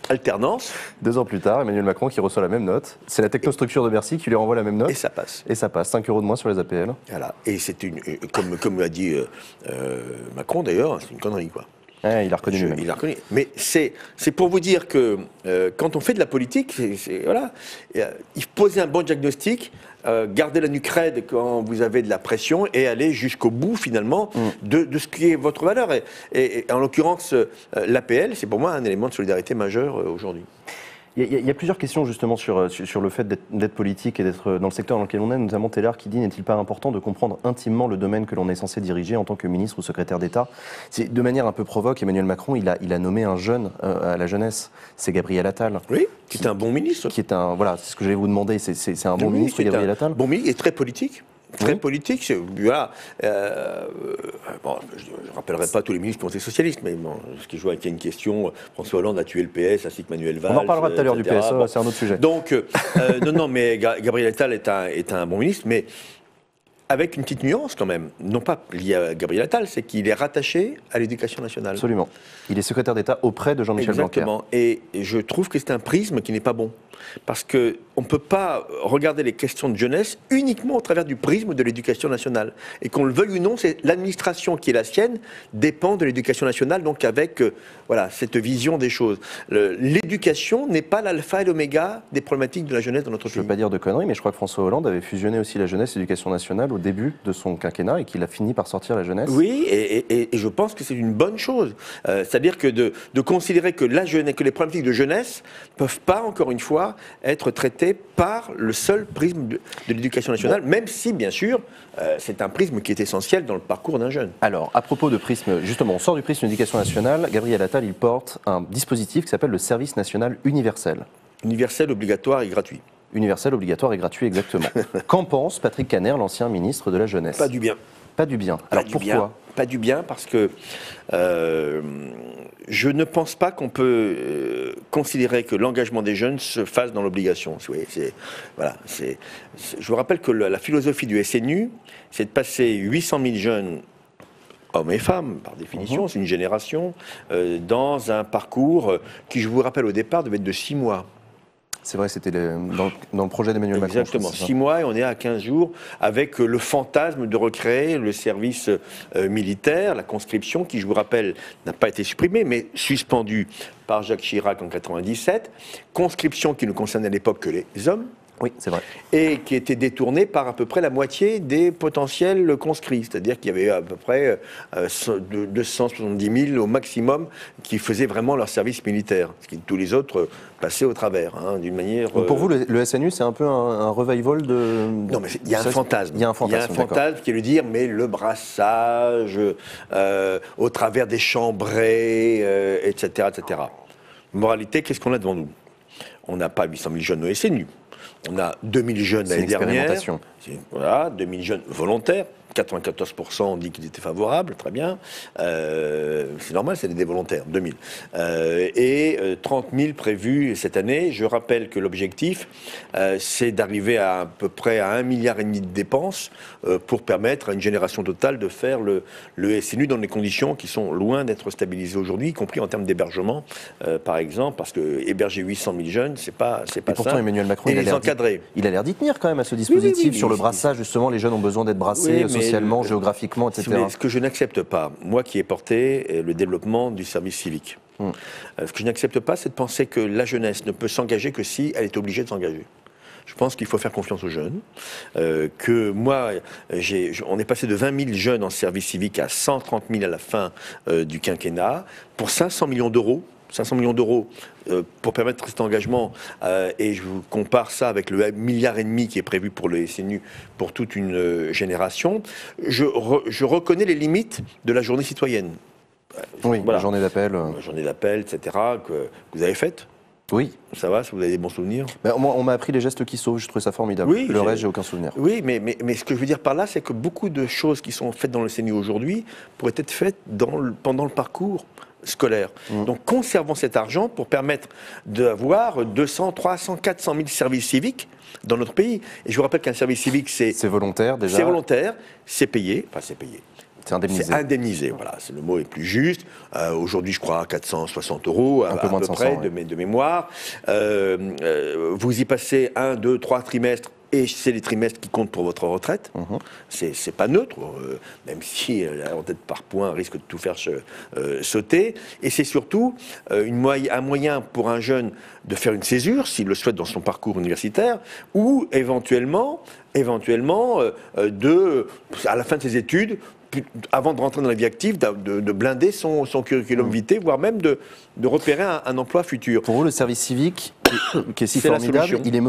Alternance. 2 ans plus tard, Emmanuel Macron qui reçoit la même note. C'est la technostructure de Bercy qui lui renvoie la même note. Et ça passe. Et ça passe. 5 euros de moins sur les APL. Voilà. Et c'est comme l'a dit Macron d'ailleurs, c'est une connerie, quoi. Ouais, il a reconnu lui-même. Il a reconnu. Mais c'est pour vous dire que quand on fait de la politique, voilà, il faut poser un bon diagnostic, garder la nuque raide quand vous avez de la pression et aller jusqu'au bout finalement de ce qui est votre valeur. Et en l'occurrence, l'APL, c'est pour moi un élément de solidarité majeur aujourd'hui. Il y a plusieurs questions justement sur le fait d'être politique et d'être dans le secteur dans lequel on est, notamment Taylor qui dit n'est-il pas important de comprendre intimement le domaine que l'on est censé diriger en tant que ministre ou secrétaire d'État? De manière un peu provoque, Emmanuel Macron, il a nommé un jeune à la jeunesse, c'est Gabriel Attal. Oui, qui est un bon ministre. Voilà, c'est ce que j'allais vous demander, c'est un bon ministre, Gabriel Attal. Bon ministre et très politique. Très politique, voilà. Bon, je ne rappellerai pas tous les ministres qui ont été socialistes, mais bon, ce qui joue, qu'il y a une question, François Hollande a tué le PS, ainsi que Manuel Valls. On en parlera tout à l'heure du PS, bon. C'est un autre sujet. Donc, non, mais Gabriel Attal est un bon ministre, mais avec une petite nuance quand même, non pas liée à Gabriel Attal, c'est qu'il est rattaché à l'Éducation nationale. Absolument. Il est secrétaire d'État auprès de Jean-Michel Blanquer. Exactement. Et je trouve que c'est un prisme qui n'est pas bon. Parce qu'on ne peut pas regarder les questions de jeunesse uniquement au travers du prisme de l'éducation nationale. Et qu'on le veuille ou non, c'est l'administration qui est la sienne dépend de l'éducation nationale, donc avec voilà, cette vision des choses. L'éducation n'est pas l'alpha et l'oméga des problématiques de la jeunesse dans notre pays. Je ne veux pas dire de conneries, mais je crois que François Hollande avait fusionné aussi la jeunesse et l'éducation nationale au début de son quinquennat et qu'il a fini par sortir la jeunesse. Oui, et je pense que c'est une bonne chose. C'est-à-dire que de considérer que la jeunesse, que les problématiques de jeunesse ne peuvent pas, encore une fois, être traitées par le seul prisme de l'éducation nationale, même si, bien sûr, c'est un prisme qui est essentiel dans le parcours d'un jeune. Alors, à propos de prisme, justement, on sort du prisme de l'éducation nationale. Gabriel Attal, il porte un dispositif qui s'appelle le service national universel. Universel, obligatoire et gratuit. Universel, obligatoire et gratuit, exactement. Qu'en pense Patrick Kanner, l'ancien ministre de la Jeunesse? Pas du bien. Pas du bien. Alors pourquoi? Pas du bien parce que je ne pense pas qu'on peut considérer que l'engagement des jeunes se fasse dans l'obligation. Voilà, je vous rappelle que la philosophie du SNU, c'est de passer 800 000 jeunes, hommes et femmes, par définition, c'est une génération, dans un parcours qui, je vous rappelle, au départ, devait être de 6 mois. C'est vrai, c'était dans le projet d'Emmanuel Macron. Exactement, 6 mois et on est à 15 jours avec le fantasme de recréer le service militaire, la conscription qui, je vous rappelle, n'a pas été supprimée mais suspendue par Jacques Chirac en 1997. Conscription qui ne concernait à l'époque que les hommes. Oui, c'est vrai. Et qui était détournée par à peu près la moitié des potentiels conscrits. C'est-à-dire qu'il y avait à peu près 270 000 au maximum qui faisaient vraiment leur service militaire. Ce qui tous les autres passaient au travers, d'une manière... Donc pour vous, le SNU, c'est un peu un revival de... Non, mais il y a un fantasme. Il y a un fantasme qui est de dire, mais le brassage, au travers des chambrées, etc., etc. Moralité, qu'est-ce qu'on a devant nous? On n'a pas 800 000 jeunes au SNU. On a 2000 jeunes l'année dernière. Voilà, 2000 jeunes volontaires. 94% ont dit qu'ils étaient favorables, très bien. C'est normal, c'est des volontaires, 2000. Et 30 000 prévus cette année. Je rappelle que l'objectif, c'est d'arriver à peu près à 1,5 milliard de dépenses pour permettre à une génération totale de faire le SNU dans des conditions qui sont loin d'être stabilisées aujourd'hui, y compris en termes d'hébergement, par exemple, parce que héberger 800 000 jeunes, c'est pas ça. Et pourtant, Emmanuel Macron, il a l'air d'y tenir quand même à ce dispositif sur le brassage, justement, les jeunes ont besoin d'être brassés socialement, géographiquement, etc. Ce que je n'accepte pas, moi qui ai porté le développement du service civique, ce que je n'accepte pas, c'est de penser que la jeunesse ne peut s'engager que si elle est obligée de s'engager. Je pense qu'il faut faire confiance aux jeunes, que moi, on est passé de 20 000 jeunes en service civique à 130 000 à la fin du quinquennat, pour 500 millions d'euros. 500 millions d'euros pour permettre cet engagement, et je vous compare ça avec le 1,5 milliard qui est prévu pour le SNU pour toute une génération. Je reconnais les limites de la journée citoyenne. Oui, voilà. La journée d'appel. La journée d'appel, etc., que vous avez faite. Oui. Ça va, si vous avez des bons souvenirs? On m'a appris les gestes qui sauvent, je trouve ça formidable. Oui, le reste, j'ai aucun souvenir. Oui, mais ce que je veux dire par là, c'est que beaucoup de choses qui sont faites dans le SNU aujourd'hui pourraient être faites pendant le parcours scolaire. Donc conservons cet argent pour permettre d'avoir 200, 300, 400 000 services civiques dans notre pays. Et je vous rappelle qu'un service civique, c'est volontaire déjà. C'est volontaire, c'est payé, enfin c'est payé. C'est indemnisé. C'est indemnisé, voilà, le mot est plus juste. Aujourd'hui, je crois à 460 €, à peu près, de mémoire. Vous y passez 1, 2, 3 trimestres, et c'est les trimestres qui comptent pour votre retraite. C'est pas neutre, même si la retraite par points risque de tout faire sauter. Et c'est surtout un moyen pour un jeune de faire une césure, s'il le souhaite dans son parcours universitaire, ou éventuellement à la fin de ses études, avant de rentrer dans la vie active, de blinder son curriculum vitae, voire même de repérer un emploi futur. Pour vous, le service civique, qui est si formidable, il est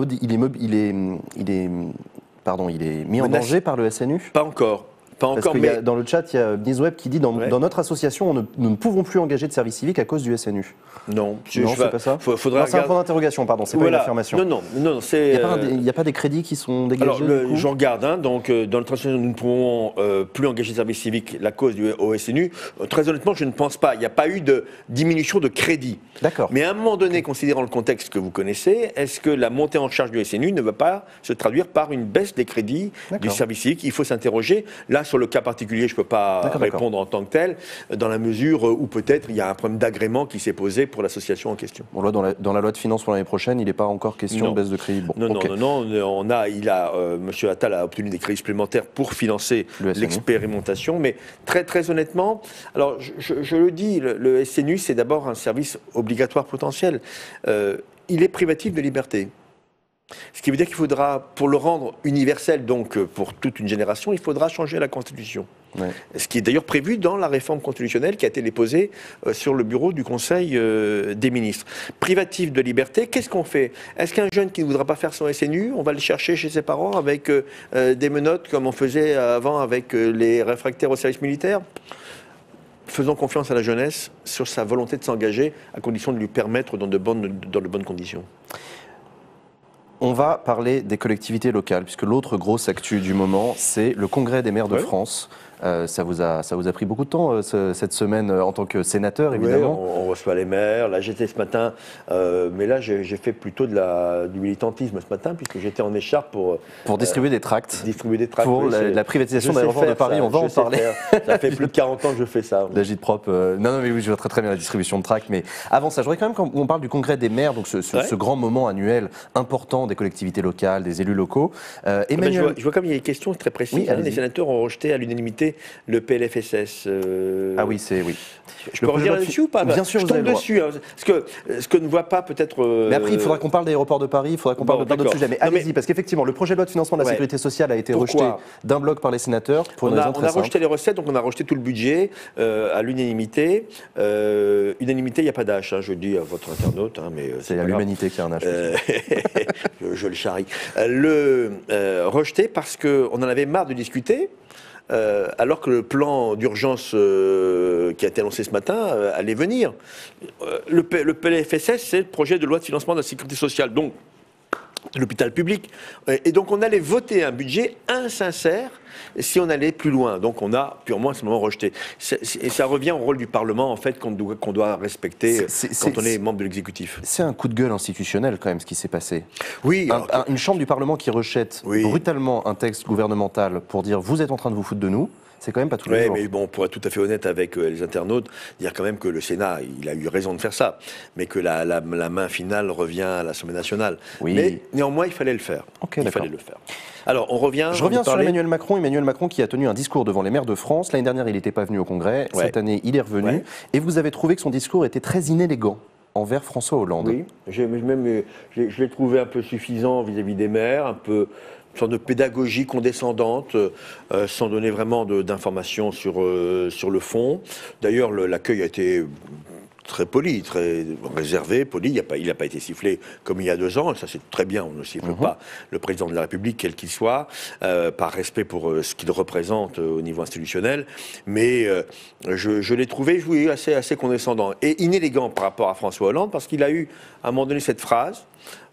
mis en danger par le SNU? Pas encore. Parce que dans le chat, il y a Nizweb qui dit dans notre association, nous ne pouvons plus engager de service civique à cause du SNU. Non, c'est pas ça. C'est un point d'interrogation, pardon, c'est pas une affirmation. Non, il n'y a pas des crédits qui sont dégagés? Alors, j'en garde, donc dans notre association, nous ne pouvons plus engager de service civique la cause au SNU. Très honnêtement, je ne pense pas. Il n'y a pas eu de diminution de crédit. D'accord. Mais à un moment donné, considérant le contexte que vous connaissez, est-ce que la montée en charge du SNU ne va pas se traduire par une baisse des crédits du service civique? Il faut s'interroger. Là, sur le cas particulier, je ne peux pas répondre en tant que tel, dans la mesure où peut-être il y a un problème d'agrément qui s'est posé pour l'association en question. Bon, là, dans la loi de finances pour l'année prochaine, il n'est pas encore question de baisse de crédit. Bon, non, M. Attal a obtenu des crédits supplémentaires pour financer l'expérimentation, mais très honnêtement, alors je le dis, le SNU, c'est d'abord un service obligatoire potentiel. Il est privatif de liberté. Ce qui veut dire qu'il faudra, pour le rendre universel, donc pour toute une génération, il faudra changer la Constitution. Ouais. Ce qui est d'ailleurs prévu dans la réforme constitutionnelle qui a été déposée sur le bureau du Conseil des ministres. Privatif de liberté, qu'est-ce qu'on fait? Est-ce qu'un jeune qui ne voudra pas faire son SNU, on va le chercher chez ses parents avec des menottes comme on faisait avant avec les réfractaires au service militaire? Faisons confiance à la jeunesse sur sa volonté de s'engager, à condition de lui permettre dans de bonnes conditions. On va parler des collectivités locales, puisque l'autre grosse actu du moment, c'est le Congrès des maires de France. Ça vous a pris beaucoup de temps cette semaine en tant que sénateur, évidemment. Oui, on reçoit les maires. Là, j'étais ce matin, mais là, j'ai fait plutôt du militantisme ce matin, puisque j'étais en écharpe pour distribuer des tracts. Pour la privatisation d'aéroports de Paris, on va en parler. Ça fait plus de 40 ans que je fais ça. La gîte propre. Non, mais oui, je vois très bien la distribution de tracts. Mais avant ça, je voudrais quand même qu'on parle du Congrès des maires, donc ce grand moment annuel important des collectivités locales, des élus locaux. Emmanuel... je vois comme il y a des questions très précises. Les sénateurs ont rejeté à l'unanimité le PLFSS. Ah oui, oui. Je peux revenir là-dessus ou pas? Bien sûr, je tombe dessus. Hein, ce que ne voit pas peut-être... Mais après, il faudra qu'on parle d'aéroports de Paris, il faudra qu'on parle de plein d'autres sujets. Mais allez-y, parce qu'effectivement, le projet de loi de financement de la sécurité sociale a été rejeté d'un bloc par les sénateurs pour une raison très simple. On a rejeté les recettes, donc on a rejeté tout le budget à l'unanimité. Unanimité, il n'y a pas d'âge, hein, je dis à votre internaute. Hein, c'est à l'humanité qui a un âge. Je le charrie. Rejeté parce qu'on en avait marre de discuter. Alors que le plan d'urgence qui a été annoncé ce matin allait venir. Le PLFSS, c'est le projet de loi de financement de la sécurité sociale, donc de l'hôpital public. Et donc on allait voter un budget insincère si on allait plus loin. Donc on a purement à ce moment rejeté. Et ça revient au rôle du Parlement, en fait, qu'on doit respecter quand on est membre de l'exécutif. C'est un coup de gueule institutionnel, quand même, ce qui s'est passé. Oui. Une chambre du Parlement qui rejette brutalement un texte gouvernemental pour dire « vous êtes en train de vous foutre de nous ». C'est quand même pas tous les jours. Mais bon, pour être tout à fait honnête avec les internautes, dire quand même que le Sénat, il a eu raison de faire ça, mais que la main finale revient à l'Assemblée nationale. Oui. Mais néanmoins, il fallait le faire. Okay, il fallait le faire. Alors, je reviens sur Emmanuel Macron. Emmanuel Macron qui a tenu un discours devant les maires de France. L'année dernière, il n'était pas venu au Congrès. Cette année, il est revenu. Ouais. Et vous avez trouvé que son discours était très inélégant envers François Hollande. Oui, je l'ai trouvé un peu suffisant vis-à-vis des maires, un peu... une sorte de pédagogie condescendante, sans donner vraiment d'informations sur le fond. D'ailleurs, l'accueil a été très poli, très réservé, poli. Il n'a pas été sifflé comme il y a 2 ans. Ça, c'est très bien. On ne siffle pas le président de la République, quel qu'il soit, par respect pour ce qu'il représente au niveau institutionnel. Mais je l'ai trouvé, oui, assez condescendant et inélégant par rapport à François Hollande, parce qu'il a eu, à un moment donné, cette phrase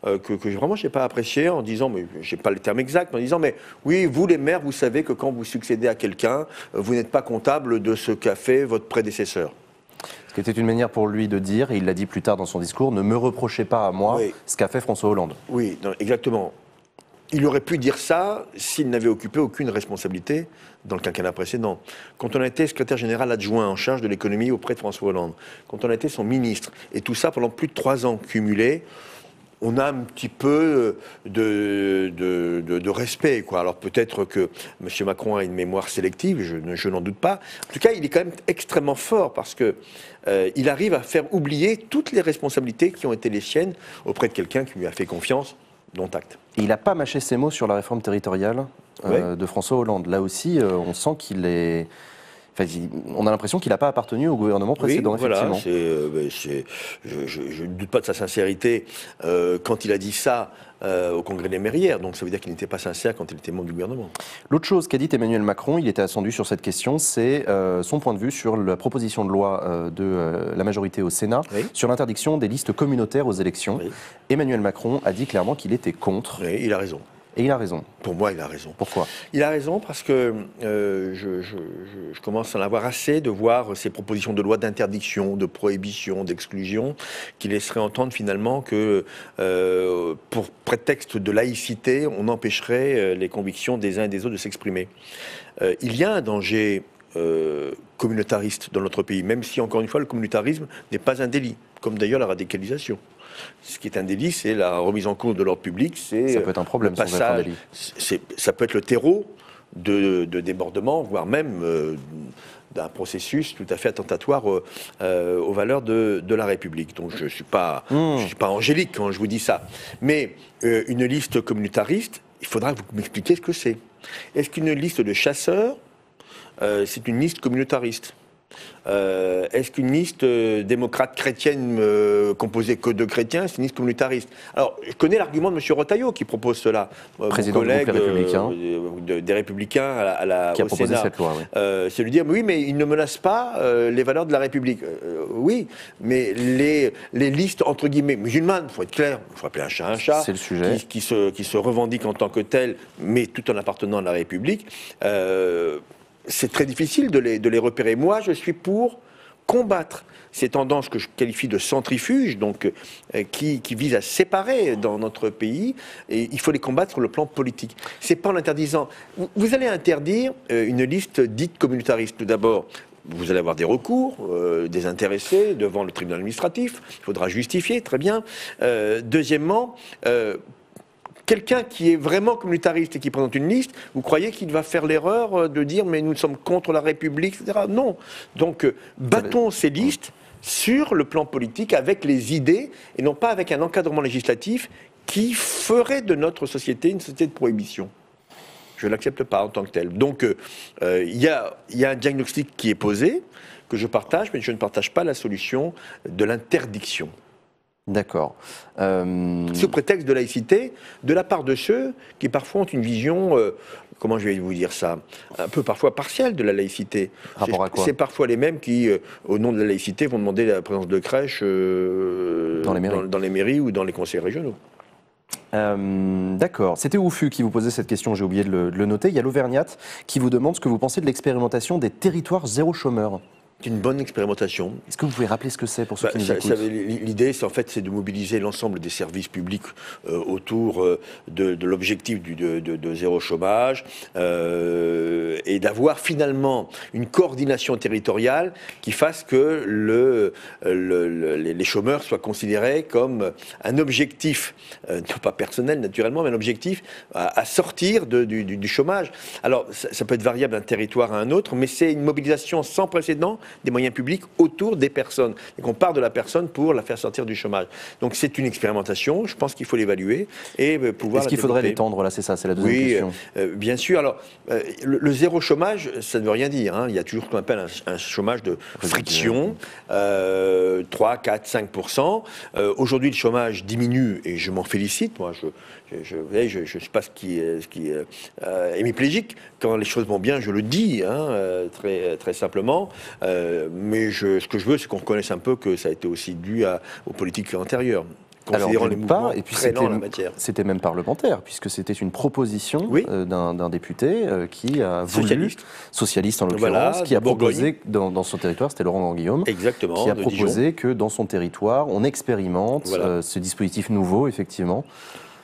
que vraiment je n'ai pas apprécié, en disant, mais je n'ai pas le terme exact, mais en disant, mais oui, vous les maires, vous savez que quand vous succédez à quelqu'un, vous n'êtes pas comptable de ce qu'a fait votre prédécesseur. Ce qui était une manière pour lui de dire, et il l'a dit plus tard dans son discours, ne me reprochez pas à moi ce qu'a fait François Hollande. Oui, non, exactement. Il aurait pu dire ça s'il n'avait occupé aucune responsabilité dans le quinquennat précédent. Quand on a été secrétaire général adjoint en charge de l'économie auprès de François Hollande, quand on a été son ministre, et tout ça pendant plus de 3 ans cumulés, on a un petit peu de respect, quoi. Alors peut-être que M. Macron a une mémoire sélective, je n'en doute pas. En tout cas, il est quand même extrêmement fort parce que il arrive à faire oublier toutes les responsabilités qui ont été les siennes auprès de quelqu'un qui lui a fait confiance, dont acte. Et il n'a pas mâché ses mots sur la réforme territoriale de François Hollande. Là aussi, on sent qu'il est... Enfin, on a l'impression qu'il n'a pas appartenu au gouvernement précédent, effectivement. Voilà, je ne doute pas de sa sincérité quand il a dit ça au Congrès des maires hier. Donc ça veut dire qu'il n'était pas sincère quand il était membre du gouvernement. L'autre chose qu'a dit Emmanuel Macron, il était attendu sur cette question, c'est son point de vue sur la proposition de loi de la majorité au Sénat sur l'interdiction des listes communautaires aux élections. Oui. Emmanuel Macron a dit clairement qu'il était contre. Oui, il a raison. Et il a raison. Pour moi, il a raison. Pourquoi? Il a raison parce que je commence à en avoir assez de voir ces propositions de loi d'interdiction, de prohibition, d'exclusion, qui laisseraient entendre finalement que, pour prétexte de laïcité, on empêcherait les convictions des uns et des autres de s'exprimer. il y a un danger communautariste dans notre pays, même si, encore une fois, le communautarisme n'est pas un délit, comme d'ailleurs la radicalisation. Ce qui est un délit, c'est la remise en cause de l'ordre public, c'est ça peut être un problème, le passage, ça peut être le terreau de débordement, voire même d'un processus tout à fait attentatoire aux valeurs de la République. Donc je ne suis pas angélique quand je vous dis ça. Mais une liste communautariste, il faudra que vous m'expliquiez ce que c'est. Est-ce qu'une liste de chasseurs, c'est une liste communautariste? Est-ce qu'une liste démocrate chrétienne composée que de chrétiens, c'est une liste communautariste? Alors, je connais l'argument de M. Retailleau qui propose cela. Président mon collègue du groupe Les Républicains. Des Républicains qui a au proposé Sénat. cette loi, oui. C'est lui dire, oui, mais il ne menace pas les valeurs de la République. Oui, mais les listes, entre guillemets, musulmanes, il faut être clair, il faut appeler un chat, c'est le sujet. Qui se revendiquent en tant que telles, mais tout en appartenant à la République, c'est très difficile de les repérer. Moi, je suis pour combattre ces tendances que je qualifie de centrifuges, donc qui visent à séparer dans notre pays, et il faut les combattre sur le plan politique. C'est pas en interdisant. Vous allez interdire une liste dite communautariste. Tout d'abord, vous allez avoir des recours, des intéressés devant le tribunal administratif. Il faudra justifier, très bien. Deuxièmement, quelqu'un qui est vraiment communautariste et qui présente une liste, vous croyez qu'il va faire l'erreur de dire mais nous sommes contre la République, etc. Non. Donc battons ces listes sur le plan politique avec les idées et non pas avec un encadrement législatif qui ferait de notre société une société de prohibition. Je ne l'accepte pas en tant que tel. Donc il y a un diagnostic qui est posé, que je partage, mais je ne partage pas la solution de l'interdiction. D'accord. Sous prétexte de laïcité, de la part de ceux qui parfois ont une vision, comment je vais vous dire ça, un peu parfois partielle de la laïcité. Rapport à quoi? C'est parfois les mêmes qui, au nom de la laïcité, vont demander la présence de crèches dans les mairies ou dans les conseils régionaux. D'accord. C'était Oufus qui vous posait cette question, j'ai oublié de le noter. Il y a l'Auvergnate qui vous demande ce que vous pensez de l'expérimentation des territoires zéro chômeur. C'est une bonne expérimentation. Est-ce que vous pouvez rappeler ce que c'est pour ceux qui nous écoutent? L'idée, c'est de mobiliser l'ensemble des services publics autour de l'objectif de zéro chômage et d'avoir finalement une coordination territoriale qui fasse que les chômeurs soient considérés comme un objectif, non pas personnel naturellement, mais un objectif à sortir du chômage. Alors, ça peut être variable d'un territoire à un autre, mais c'est une mobilisation sans précédent des moyens publics autour des personnes. Et qu'on part de la personne pour la faire sortir du chômage. Donc c'est une expérimentation, je pense qu'il faut l'évaluer et pouvoir. Est-ce qu'il faudrait l'étendre? Là, c'est ça, c'est la deuxième question. Oui, bien sûr. Alors, le zéro chômage, ça ne veut rien dire. Hein. Il y a toujours ce qu'on appelle un chômage de friction, 3, 4, 5%. Aujourd'hui, le chômage diminue et je m'en félicite. Moi, je ne suis pas ce qui est hémiplégique. Quand les choses vont bien, je le dis, très, très simplement. Mais ce que je veux, c'est qu'on reconnaisse un peu que ça a été aussi dû aux politiques antérieures. Considérant les mouvements et puis très lents en la matière. C'était même parlementaire, puisque c'était une proposition d'un député qui a voulu, socialiste en l'occurrence, qui a proposé dans son territoire, c'était Laurent Guillaume, qui a proposé que dans son territoire, on expérimente ce dispositif nouveau, effectivement.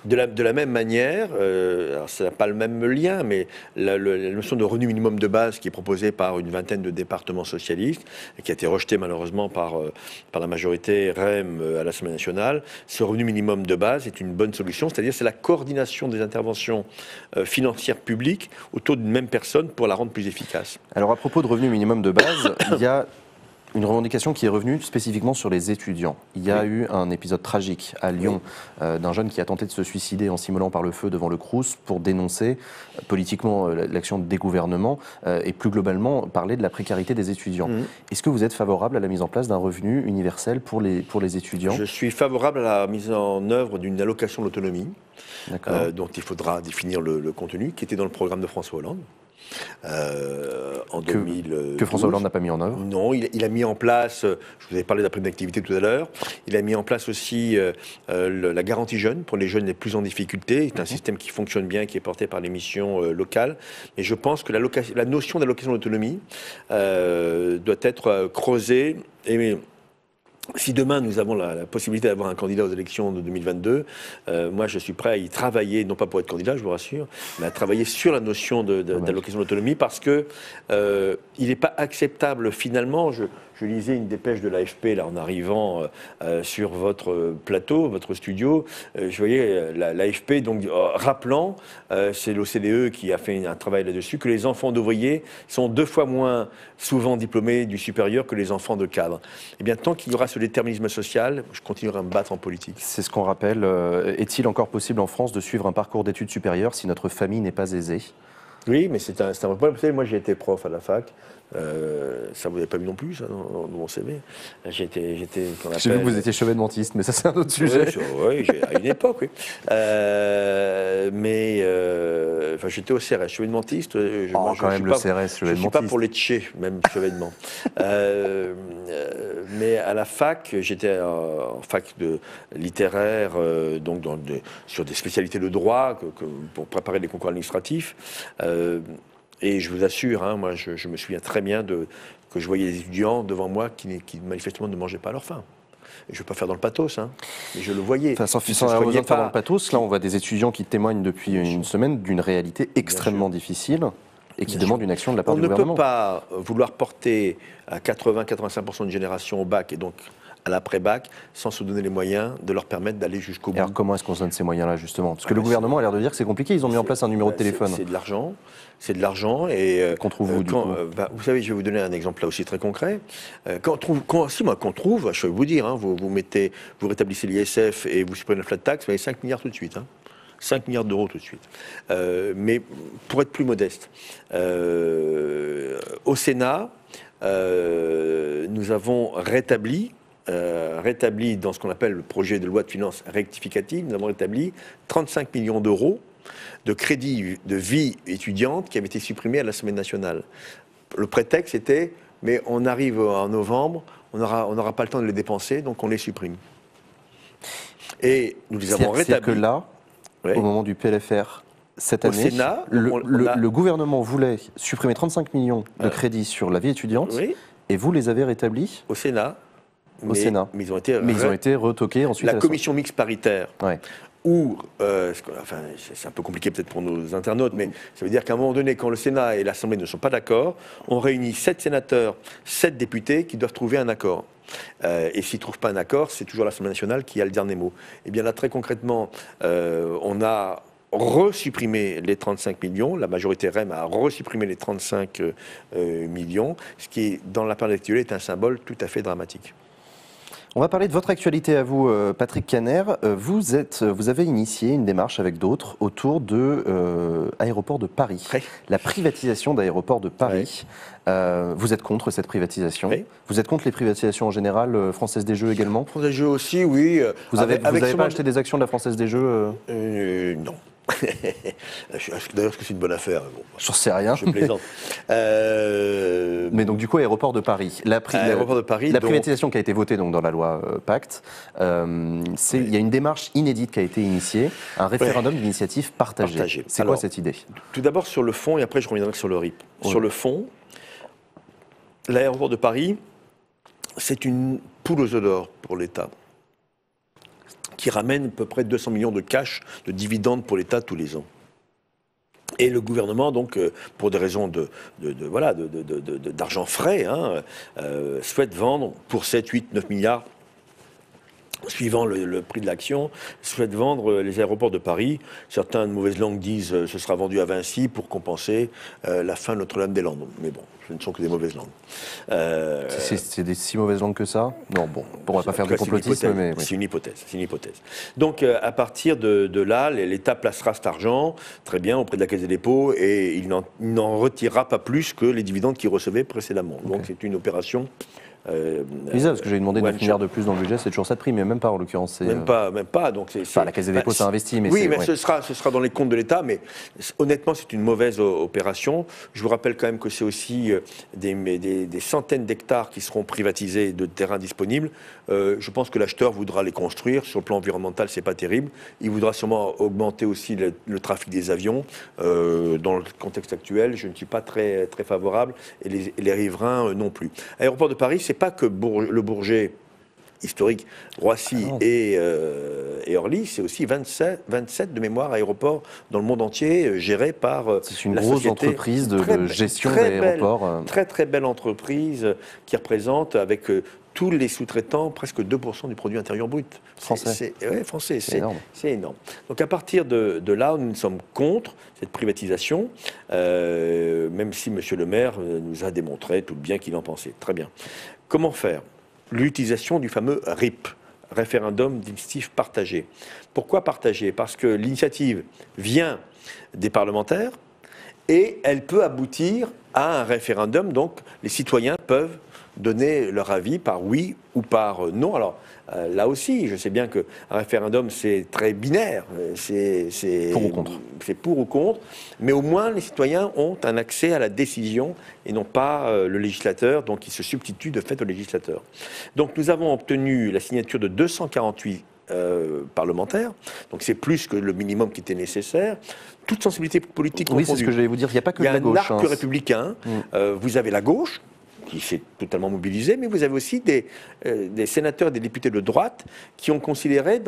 De la même manière, alors ça n'a pas le même lien, mais la notion de revenu minimum de base qui est proposée par une vingtaine de départements socialistes, et qui a été rejetée malheureusement par la majorité REM à l'Assemblée nationale, ce revenu minimum de base est une bonne solution, c'est-à-dire c'est la coordination des interventions financières publiques autour d'une même personne pour la rendre plus efficace. Alors à propos de revenu minimum de base, il y a une revendication qui est revenue spécifiquement sur les étudiants. Il y a eu un épisode tragique à Lyon d'un jeune qui a tenté de se suicider en s'immolant par le feu devant le Crous pour dénoncer politiquement l'action des gouvernements et plus globalement parler de la précarité des étudiants. Est-ce que vous êtes favorable à la mise en place d'un revenu universel pour les étudiants? Je suis favorable à la mise en œuvre d'une allocation de l'autonomie dont il faudra définir le contenu, qui était dans le programme de François Hollande. En 2012. Que François Hollande n'a pas mis en œuvre? Non, il a mis en place, je vous avais parlé de la prime d'activité tout à l'heure, il a mis en place aussi la garantie jeune pour les jeunes les plus en difficulté. C'est un système qui fonctionne bien, qui est porté par les missions locales. Et je pense que la notion d'allocation d'autonomie doit être creusée et Si demain nous avons la possibilité d'avoir un candidat aux élections de 2022, moi je suis prêt à y travailler, non pas pour être candidat, je vous rassure, mais à travailler sur la notion d'allocation d'autonomie, parce que il n'est pas acceptable finalement. Je lisais une dépêche de l'AFP là en arrivant sur votre plateau, votre studio. Je voyais l'AFP donc rappelant, c'est l'OCDE qui a fait un travail là-dessus, que les enfants d'ouvriers sont 2 fois moins souvent diplômés du supérieur que les enfants de cadres. Eh bien, tant qu'il y aura ce déterminisme social, je continuerai à me battre en politique. C'est ce qu'on rappelle. Est-il encore possible en France de suivre un parcours d'études supérieures si notre famille n'est pas aisée ? Oui, mais c'est un problème. Vous savez, moi j'ai été prof à la fac. Ça vous n'avez pas vu non plus, ça, dans mon CV. J'ai vu que vous étiez chevènementiste, mais ça c'est un autre sujet. Oui, à une époque, oui. Enfin, j'étais au CRS, chevènementiste. Quand même, le CRS, chevènementiste. Je ne suis pas pour les tchés, même chevènement. Mais à la fac, j'étais en fac de littéraire, donc sur des spécialités de droit, pour préparer les concours administratifs. Et je vous assure, hein, moi je me souviens très bien que je voyais des étudiants devant moi qui manifestement ne mangeaient pas à leur faim. Je ne veux pas faire dans le pathos, hein, mais je le voyais. Enfin, sans avoir besoin de faire dans le pathos, là on voit des étudiants qui témoignent depuis une semaine d'une réalité extrêmement difficile et qui demande une action de la part du gouvernement. On ne peut pas vouloir porter à 80-85% de génération au bac et donc à l'après-bac, sans se donner les moyens de leur permettre d'aller jusqu'au bout. Alors comment est-ce qu'on se donne ces moyens-là, justement ? Parce que le gouvernement a l'air de dire que c'est compliqué, ils ont mis en place un numéro de téléphone. C'est de l'argent, et... Qu'on trouve où, du coup ? Vous savez, je vais vous donner un exemple là aussi très concret. Qu'on trouve, je vais vous dire, hein, vous rétablissez l'ISF et vous supprimez la flat tax, vous avez 5 milliards tout de suite. Hein. 5 milliards d'euros tout de suite. Mais pour être plus modeste, au Sénat, nous avons rétabli dans ce qu'on appelle le projet de loi de finances rectificative, nous avons rétabli 35 millions d'euros de crédits de vie étudiante qui avaient été supprimés à l'Assemblée nationale. Le prétexte était, mais on arrive en novembre, on n'aura pas le temps de les dépenser, donc on les supprime. Et nous les avons rétablis. C'est que là, au moment du PLFR, cette année, Sénat, le gouvernement voulait supprimer 35 millions de crédits sur la vie étudiante, et vous les avez rétablis au Sénat. Mais ils ont été retoqués ensuite. La commission mixte paritaire, où, c'est un peu compliqué peut-être pour nos internautes, mais ça veut dire qu'à un moment donné, quand le Sénat et l'Assemblée ne sont pas d'accord, on réunit 7 sénateurs, 7 députés qui doivent trouver un accord. Et s'ils ne trouvent pas un accord, c'est toujours l'Assemblée nationale qui a le dernier mot. Et bien là, très concrètement, on a resupprimé les 35 millions, la majorité REM a resupprimé les 35 millions, ce qui, dans la période actuelle, est un symbole tout à fait dramatique. On va parler de votre actualité à vous, Patrick Kanner. Vous avez initié une démarche avec d'autres autour de Aéroport de Paris, la privatisation d'Aéroport de Paris. Vous êtes contre cette privatisation. Vous êtes contre les privatisations en général, Française des Jeux également. Française des Jeux aussi, oui. Vous n'avez pas acheté des actions de la Française des Jeux Non. D'ailleurs, est-ce que c'est une bonne affaire? J'en sais rien. Je plaisante. Mais donc, du coup, Aéroport de Paris. La privatisation qui a été votée donc, dans la loi Pacte, il y a une démarche inédite qui a été initiée, un référendum d'initiative partagée. C'est quoi cette idée? Tout d'abord sur le fond, et après je reviendrai sur le RIP. Sur le fond, l'Aéroport de Paris, c'est une poule aux œufs d'or pour l'État, qui ramène à peu près 200 millions de cash, de dividendes pour l'État tous les ans. Et le gouvernement, donc, pour des raisons d'argent frais, souhaite vendre pour 7, 8, 9 milliards, suivant le prix de l'action, souhaite vendre les aéroports de Paris. Certains de mauvaise langue disent ce sera vendu à Vinci pour compenser la fin de Notre-Dame-des-Landes. Mais bon, ce ne sont que des mauvaises langues. C'est des si mauvaises langues que ça? Non, bon, on ne va pas faire du complotisme, mais... Oui. C'est une hypothèse. Donc, à partir de là, l'État placera cet argent, très bien, auprès de la Caisse des dépôts, et il n'en retirera pas plus que les dividendes qu'il recevait précédemment. Okay. Donc, c'est une opération... parce que j'ai demandé 9 milliards de plus dans le budget, c'est toujours ça de prix, mais même pas en l'occurrence. Même pas. Donc la Caisse des dépôts s'est investie, mais oui, mais ce sera dans les comptes de l'État, mais honnêtement, c'est une mauvaise opération. Je vous rappelle quand même que c'est aussi des centaines d'hectares qui seront privatisés de terrains disponibles. Je pense que l'acheteur voudra les construire. Sur le plan environnemental, c'est pas terrible. Il voudra sûrement augmenter aussi le trafic des avions. Dans le contexte actuel, je ne suis pas très, très favorable, et les riverains non plus. Aéroport de Paris, c'est pas que le Bourget, historique, Roissy et Orly, c'est aussi 27 de mémoire aéroports dans le monde entier gérés par c'est une grosse entreprise de gestion d'aéroports. Très très belle entreprise qui représente avec tous les sous-traitants presque 2% du produit intérieur brut. Français. Français, c'est énorme. Donc à partir de là, nous sommes contre cette privatisation, même si M. le maire nous a démontré tout le bien qu'il en pensait. Très bien. Comment faire? L'utilisation du fameux RIP, référendum d'initiative partagée. Pourquoi partagée? Parce que l'initiative vient des parlementaires et elle peut aboutir à un référendum, donc les citoyens peuvent donner leur avis par oui ou par non. Alors là aussi, je sais bien qu'un référendum c'est très binaire, c'est pour ou contre. C'est pour ou contre, mais au moins les citoyens ont un accès à la décision et non pas le législateur, donc il se substitue de fait au législateur. Donc nous avons obtenu la signature de 248 parlementaires, donc c'est plus que le minimum qui était nécessaire. Toute sensibilité politique confondue. Oui, c'est ce que j'allais vous dire, il n'y a pas que de la gauche. Il y a un arc républicain, vous avez la gauche, qui s'est totalement mobilisée, mais vous avez aussi des sénateurs et des députés de droite qui ont considéré,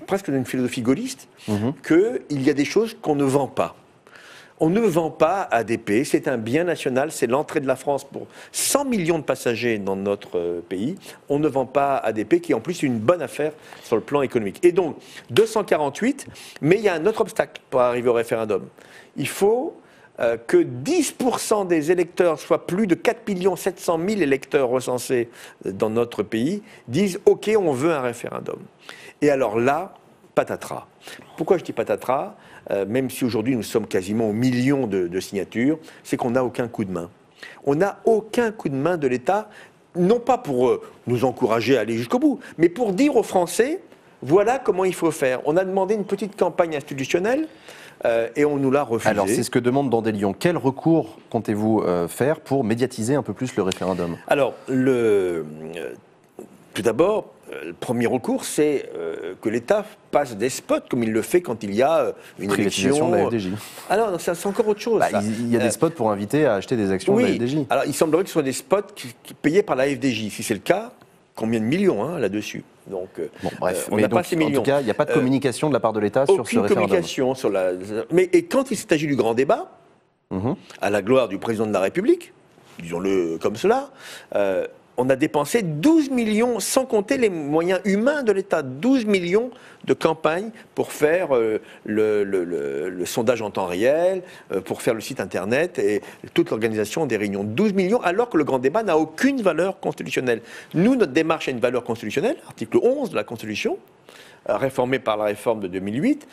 presque dans une philosophie gaulliste, qu'il y a des choses qu'on ne vend pas. On ne vend pas ADP, c'est un bien national, c'est l'entrée de la France pour 100 millions de passagers dans notre pays. On ne vend pas ADP, qui en plus est une bonne affaire sur le plan économique. Et donc, 248, mais il y a un autre obstacle pour arriver au référendum. Il faut que 10% des électeurs, soit plus de 4 700 000 électeurs recensés dans notre pays, disent « OK, on veut un référendum ». Et alors là, patatras. Pourquoi je dis patatras? Même si aujourd'hui nous sommes quasiment au million de signatures, c'est qu'on n'a aucun coup de main. On n'a aucun coup de main de l'État, non pas pour nous encourager à aller jusqu'au bout, mais pour dire aux Français, voilà comment il faut faire. On a demandé une petite campagne institutionnelle, et on nous l'a refusé. Alors c'est ce que demande Dandelion. Quel recours comptez-vous faire pour médiatiser un peu plus le référendum? Alors, tout d'abord, le premier recours, c'est que l'État passe des spots, comme il le fait quand il y a une élection. De la FDJ. Alors, c'est encore autre chose. Il y a des spots pour inviter à acheter des actions de la FDJ. Alors, il semblerait que ce soit des spots payés par la FDJ. Si c'est le cas, combien de millions là-dessus? Donc, bref, on n'a pas ces millions. En tout cas, il n'y a pas de communication de la part de l'État sur ce référendum. Aucune communication sur la... Et quand il s'agit du grand débat, à la gloire du président de la République, disons-le comme cela, on a dépensé 12 millions, sans compter les moyens humains de l'État, 12 millions de campagnes pour faire le sondage en temps réel, pour faire le site internet et toute l'organisation des réunions. 12 millions, alors que le grand débat n'a aucune valeur constitutionnelle. Nous, notre démarche a une valeur constitutionnelle, article 11 de la Constitution, réformé par la réforme de 2008,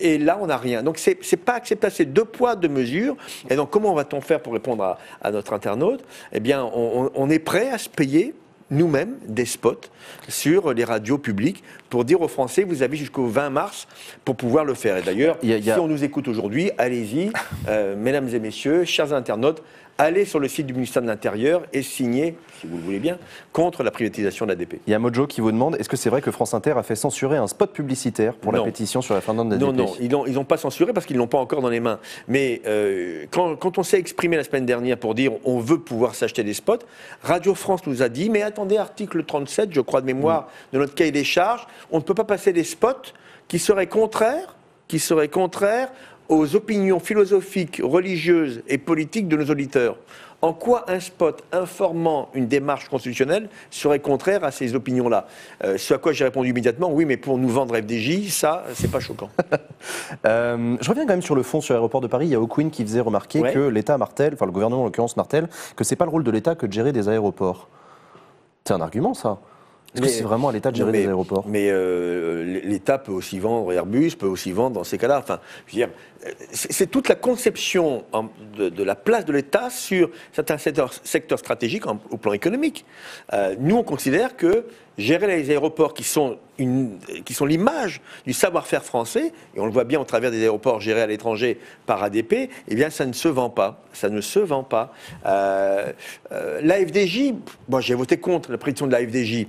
et là on n'a rien. Donc c'est pas acceptable, c'est 2 poids, 2 mesures. Et donc comment va-t-on faire pour répondre à notre internaute? Eh bien on est prêt à se payer nous-mêmes des spots sur les radios publiques pour dire aux Français, vous avez jusqu'au 20 mars pour pouvoir le faire. Et d'ailleurs, si on nous écoute aujourd'hui, allez-y, mesdames et messieurs, chers internautes, allez sur le site du ministère de l'Intérieur et signez, si vous le voulez bien, contre la privatisation de l'ADP. Il y a Mojo qui vous demande, est-ce que c'est vrai que France Inter a fait censurer un spot publicitaire pour la pétition sur le référendum d'ADP? Non, ils n'ont pas censuré parce qu'ils ne l'ont pas encore dans les mains. Mais quand on s'est exprimé la semaine dernière pour dire on veut pouvoir s'acheter des spots, Radio France nous a dit, mais attendez, article 37, je crois de mémoire, de notre cahier des charges, on ne peut pas passer des spots qui seraient contraires aux opinions philosophiques, religieuses et politiques de nos auditeurs. En quoi un spot informant une démarche constitutionnelle serait contraire à ces opinions-là? Ce à quoi j'ai répondu immédiatement, oui, mais pour nous vendre FDJ, ça, c'est pas choquant. Je reviens quand même sur le fond, sur l'aéroport de Paris. Il y a O'Quinn qui faisait remarquer que l'État martèle, enfin le gouvernement en l'occurrence martèle, que c'est pas le rôle de l'État que de gérer des aéroports. C'est un argument, ça? Est-ce que c'est vraiment à l'État de gérer des aéroports? Mais l'État peut aussi vendre Airbus, peut aussi vendre dans ces cas-là. Enfin, je veux dire, c'est toute la conception de la place de l'État sur certains secteurs stratégiques au plan économique. Nous, on considère que gérer les aéroports qui sont l'image du savoir-faire français, et on le voit bien au travers des aéroports gérés à l'étranger par ADP, eh bien ça ne se vend pas. Ça ne se vend pas. La FDJ, moi j'ai voté contre la prédiction de la FDJ.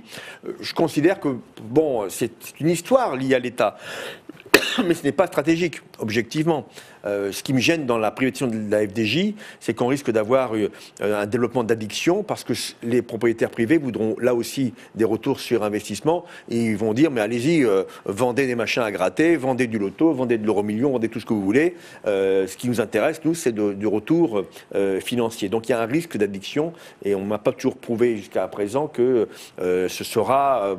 Je considère que, bon, c'est une histoire liée à l'État. Mais ce n'est pas stratégique, objectivement. Ce qui me gêne dans la privatisation de la FDJ, c'est qu'on risque d'avoir un développement d'addiction parce que les propriétaires privés voudront là aussi des retours sur investissement et ils vont dire mais allez-y, vendez des machins à gratter, vendez du loto, vendez de l'euro-million, vendez tout ce que vous voulez. Ce qui nous intéresse, nous, c'est du retour financier. Donc il y a un risque d'addiction et on ne m'a pas toujours prouvé jusqu'à présent que ce sera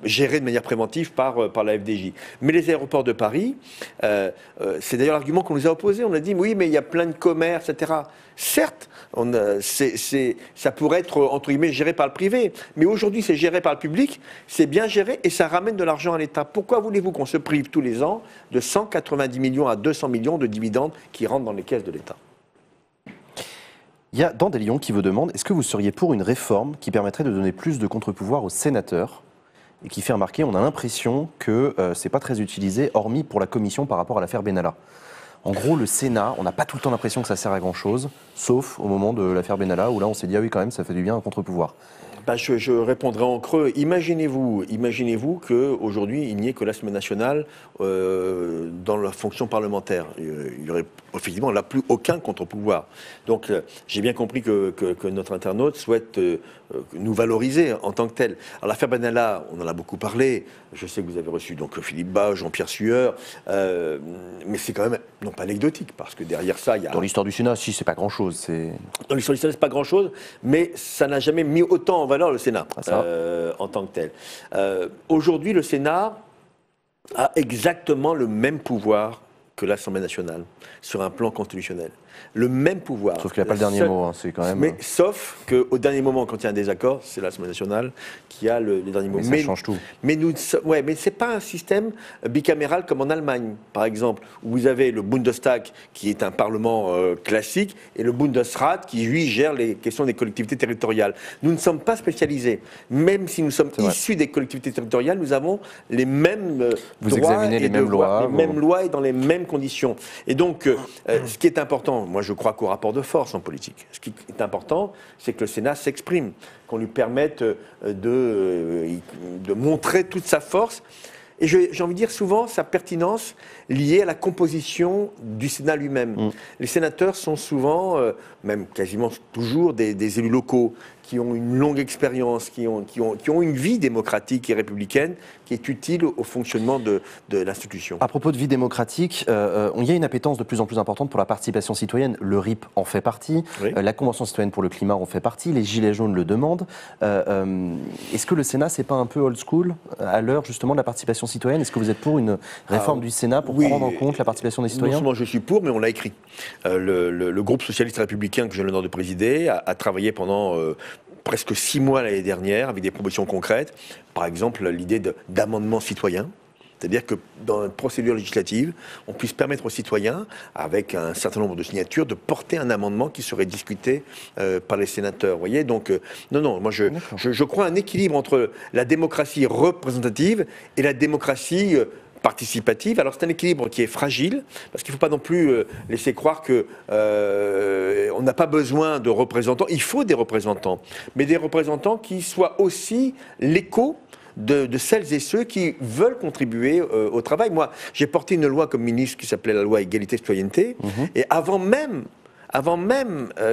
géré de manière préventive par la FDJ. Mais les aéroports de Paris, c'est d'ailleurs l'argument qu'on nous a opposé. On a dit oui, mais il y a plein de commerces, etc. Certes, ça pourrait être, entre guillemets, géré par le privé. Mais aujourd'hui, c'est géré par le public, c'est bien géré et ça ramène de l'argent à l'État. Pourquoi voulez-vous qu'on se prive tous les ans de 190 millions à 200 millions de dividendes qui rentrent dans les caisses de l'État? Il y a Dan Deslions qui vous demande, est-ce que vous seriez pour une réforme qui permettrait de donner plus de contre-pouvoirs aux sénateurs et qui fait remarquer, on a l'impression que ce n'est pas très utilisé, hormis pour la commission par rapport à l'affaire Benalla. En gros, le Sénat, on n'a pas tout le temps l'impression que ça sert à grand-chose, sauf au moment de l'affaire Benalla, où là on s'est dit, ah oui quand même, ça fait du bien un contre-pouvoir. Je répondrai en creux. Imaginez-vous qu'aujourd'hui, il n'y ait que l'Assemblée nationale dans la fonction parlementaire. Il n'y aurait effectivement là plus aucun contre-pouvoir. Donc j'ai bien compris que notre internaute souhaite nous valoriser en tant que tel. Alors l'affaire Benalla, on en a beaucoup parlé. Je sais que vous avez reçu donc Philippe Bas, Jean-Pierre Sueur, mais c'est quand même non pas anecdotique parce que derrière ça, il y a... Dans l'histoire du Sénat, si, c'est pas grand-chose. Dans l'histoire du Sénat, c'est pas grand-chose, mais ça n'a jamais mis autant en valeur le Sénat en tant que tel. Aujourd'hui, le Sénat a exactement le même pouvoir que l'Assemblée nationale sur un plan constitutionnel. Le même pouvoir. Sauf qu'il n'y a pas le dernier mot, hein, c'est quand même... Mais sauf qu'au dernier moment, quand il y a un désaccord, c'est l'Assemblée nationale qui a le dernier mot. Mais ça change tout. Mais ce n'est pas un système bicaméral comme en Allemagne, par exemple, où vous avez le Bundestag, qui est un parlement classique, et le Bundesrat, qui, lui, gère les questions des collectivités territoriales. Nous ne sommes pas spécialisés. Même si nous sommes issus des collectivités territoriales, nous avons les mêmes vous droits examinez et les mêmes lois, mêmes lois et dans les mêmes conditions. Et donc, ce qui est important, moi je crois qu'au rapport de force en politique, ce qui est important, c'est que le Sénat s'exprime, qu'on lui permette de montrer toute sa force. Et j'ai envie de dire souvent sa pertinence liée à la composition du Sénat lui-même. Les sénateurs sont souvent, même quasiment toujours, des élus locaux qui ont une longue expérience, qui ont une vie démocratique et républicaine qui est utile au fonctionnement de l'institution. À propos de vie démocratique, il y a une appétence de plus en plus importante pour la participation citoyenne. Le RIP en fait partie, oui. La Convention citoyenne pour le climat en fait partie, les Gilets jaunes le demandent. Est-ce que le Sénat, c'est pas un peu old school à l'heure justement de la participation citoyenne? Est-ce que vous êtes pour une réforme du Sénat pour prendre en compte la participation des citoyens? Non seulement je suis pour, mais on l'a écrit. Le groupe socialiste républicain que j'ai l'honneur de présider a travaillé pendant presque 6 mois l'année dernière avec des propositions concrètes. Par exemple, l'idée d'amendements citoyens. C'est-à-dire que dans une procédure législative, on puisse permettre aux citoyens, avec un certain nombre de signatures, de porter un amendement qui serait discuté par les sénateurs. Vous voyez, donc, non, moi je crois à un équilibre entre la démocratie représentative et la démocratie participative. Alors c'est un équilibre qui est fragile, parce qu'il ne faut pas non plus laisser croire qu'on n'a pas besoin de représentants. Il faut des représentants, mais des représentants qui soient aussi l'écho de celles et ceux qui veulent contribuer au travail. Moi, j'ai porté une loi comme ministre qui s'appelait la loi Égalité-Citoyenneté, et avant même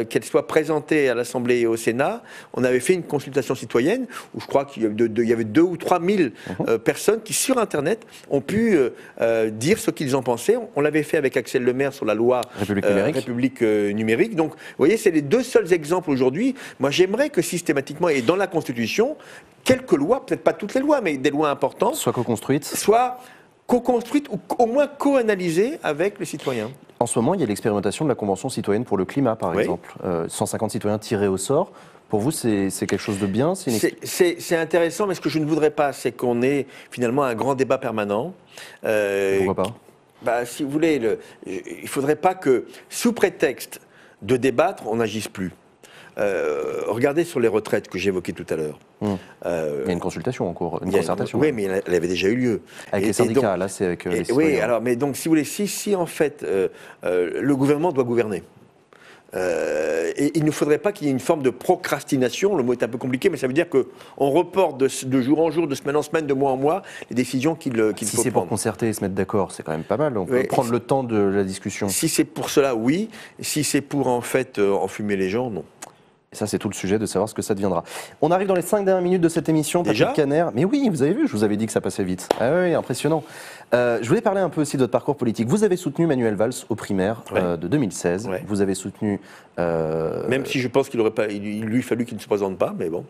qu'elle soit présentée à l'Assemblée et au Sénat, on avait fait une consultation citoyenne où je crois qu'il y avait 2 ou 3 000 personnes qui, sur Internet, ont pu dire ce qu'ils en pensaient. On l'avait fait avec Axel Lemaire sur la loi République numérique. Donc, vous voyez, c'est les 2 seuls exemples aujourd'hui. Moi, j'aimerais que systématiquement, et dans la Constitution, quelques lois, peut-être pas toutes les lois, mais des lois importantes, soient co-construites, soient co-construites ou au moins co-analysées avec les citoyens. En ce moment, il y a l'expérimentation de la Convention citoyenne pour le climat, par exemple. 150 citoyens tirés au sort. Pour vous, c'est quelque chose de bien? C'est intéressant, mais ce que je ne voudrais pas, c'est qu'on ait finalement un grand débat permanent. Pourquoi pas? Si vous voulez, il ne faudrait pas que, sous prétexte de débattre, on n'agisse plus. Regardez sur les retraites que j'évoquais tout à l'heure. Il y a une consultation en cours, une concertation. Oui, mais elle avait déjà eu lieu. Avec les syndicats, donc, là c'est avec les citoyens. Oui, alors, mais donc si vous voulez, si en fait le gouvernement doit gouverner, Et il ne faudrait pas qu'il y ait une forme de procrastination, le mot est un peu compliqué, mais ça veut dire qu'on reporte de jour en jour, de semaine en semaine, de mois en mois, les décisions qu'il faut prendre. Si c'est pour concerter et se mettre d'accord, c'est quand même pas mal. On peut prendre le temps de la discussion. Si c'est pour cela, oui. Si c'est pour en fait enfumer les gens, non. Et ça, c'est tout le sujet de savoir ce que ça deviendra. On arrive dans les 5 dernières minutes de cette émission. Déjà Patrick Caner. Mais oui, vous avez vu, je vous avais dit que ça passait vite. Ah oui, impressionnant. Je voulais parler un peu aussi de votre parcours politique. Vous avez soutenu Manuel Valls aux primaires de 2016. Ouais. Vous avez soutenu... Même si je pense qu'il lui fallu qu'il ne se présente pas, mais bon.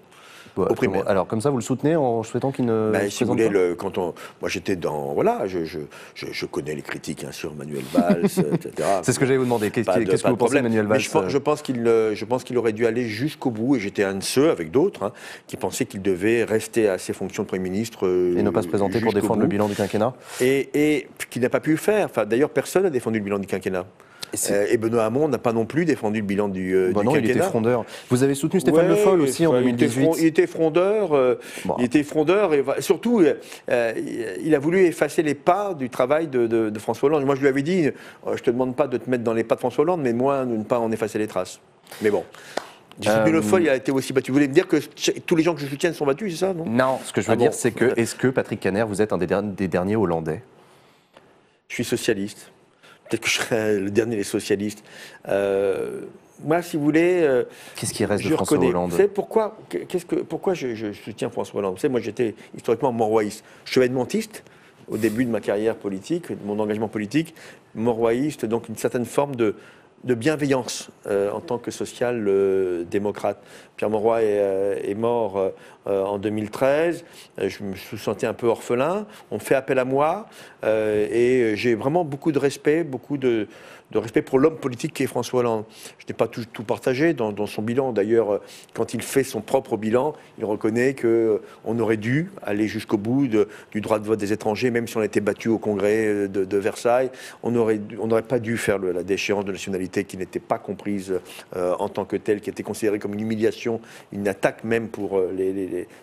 Ouais, alors, comme ça, vous le soutenez en souhaitant qu'il ne si vous voulez, moi j'étais dans... Voilà, je connais les critiques hein, sur Manuel Valls, etc. C'est ce que j'allais vous demander. Qu'est-ce que vous pensez de Manuel Valls? Je pense qu'il aurait dû aller jusqu'au bout, et j'étais un de ceux, avec d'autres, hein, qui pensaient qu'il devait rester à ses fonctions de Premier ministre. Et ne pas se présenter pour défendre le bilan du quinquennat. Et qu'il n'a pas pu le faire. Enfin, d'ailleurs, personne n'a défendu le bilan du quinquennat. Et Benoît Hamon n'a pas non plus défendu le bilan du quinquennat. Il était frondeur. Vous avez soutenu Stéphane Le Foll aussi en 2018. Il était frondeur. Il était frondeur et surtout, il a voulu effacer les pas du travail de François Hollande. Moi, je lui avais dit, je te demande pas de te mettre dans les pas de François Hollande, mais moi, de ne pas en effacer les traces. Mais bon. Le Foll, il a été aussi battu. Vous voulez me dire que tous les gens que je soutiens sont battus, c'est ça, non? Non, ce que je veux dire, c'est que, est-ce que, Patrick Caner, vous êtes un des derniers Hollandais? Je suis socialiste. Peut-être que je serai le dernier des socialistes. Moi, si vous voulez... Qu'est-ce qui reste de François Hollande? Vous savez pourquoi je soutiens François Hollande? Vous savez, moi, j'étais historiquement moroïste. Je suis adventiste au début de ma carrière politique, de mon engagement politique. Moroïste, donc une certaine forme de bienveillance en tant que social-démocrate. Pierre Mauroy est mort en 2013. Je me suis senti un peu orphelin. On fait appel à moi et j'ai vraiment beaucoup de respect, respect pour l'homme politique qui est François Hollande. Je n'ai pas tout partagé dans son bilan. D'ailleurs, quand il fait son propre bilan, il reconnaît qu'on aurait dû aller jusqu'au bout du droit de vote des étrangers, même si on était battu au congrès de Versailles. On n'aurait pas dû faire la déchéance de nationalité qui n'était pas comprise en tant que telle, qui était considérée comme une humiliation, une attaque même pour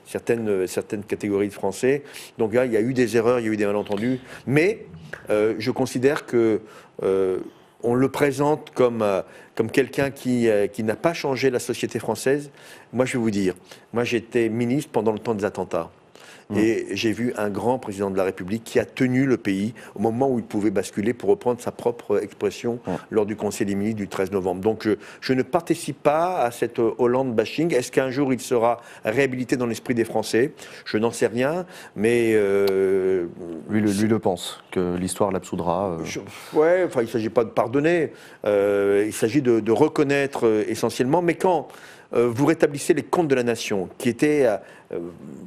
certaines catégories de Français. Donc là, il y a eu des erreurs, il y a eu des malentendus. Mais je considère que... on le présente comme quelqu'un qui n'a pas changé la société française. Moi, je vais vous dire, moi j'étais ministre pendant le temps des attentats. Et j'ai vu un grand président de la République qui a tenu le pays au moment où il pouvait basculer, pour reprendre sa propre expression, lors du Conseil des ministres du 13 novembre. Donc je ne participe pas à cette Hollande bashing. Est-ce qu'un jour il sera réhabilité dans l'esprit des Français? Je n'en sais rien, mais... Lui le pense, que l'histoire l'absoudra. Ouais, enfin il ne s'agit pas de pardonner, il s'agit de reconnaître essentiellement, mais quand... vous rétablissez les comptes de la nation, qui étaient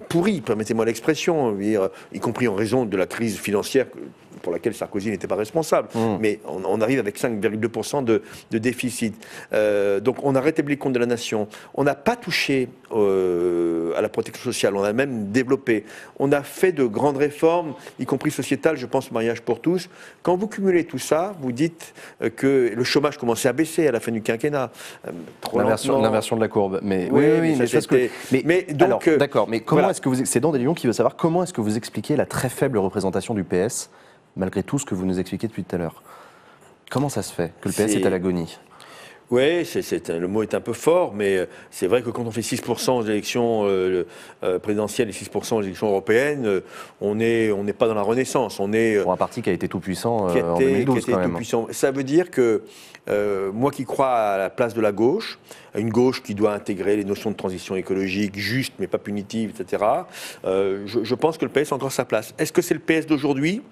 pourris, permettez-moi l'expression, y compris en raison de la crise financière pour laquelle Sarkozy n'était pas responsable. Mais on arrive avec 5,2% de déficit. Donc on a rétabli les comptes de la nation. On n'a pas touché à la protection sociale, on a même développé. On a fait de grandes réformes, y compris sociétales, je pense au mariage pour tous. Quand vous cumulez tout ça, vous dites que le chômage commençait à baisser à la fin du quinquennat. L'inversion de la courbe. Mais donc, d'accord, mais comment est-ce que vous... C'est Dan Deslions qui veut savoir comment est-ce que vous expliquez la très faible représentation du PS, malgré tout ce que vous nous expliquez depuis tout à l'heure. Comment ça se fait que le PS est à l'agonie? Oui, le mot est un peu fort, mais c'est vrai que quand on fait 6% aux élections présidentielles et 6% aux élections européennes, on n'est pas dans la Renaissance. On est pour un parti qui a été tout puissant en 2012 quand même. Puissant. Ça veut dire que moi qui crois à la place de la gauche, à une gauche qui doit intégrer les notions de transition écologique juste mais pas punitive, etc., je pense que le PS a encore sa place. Est-ce que c'est le PS d'aujourd'hui ?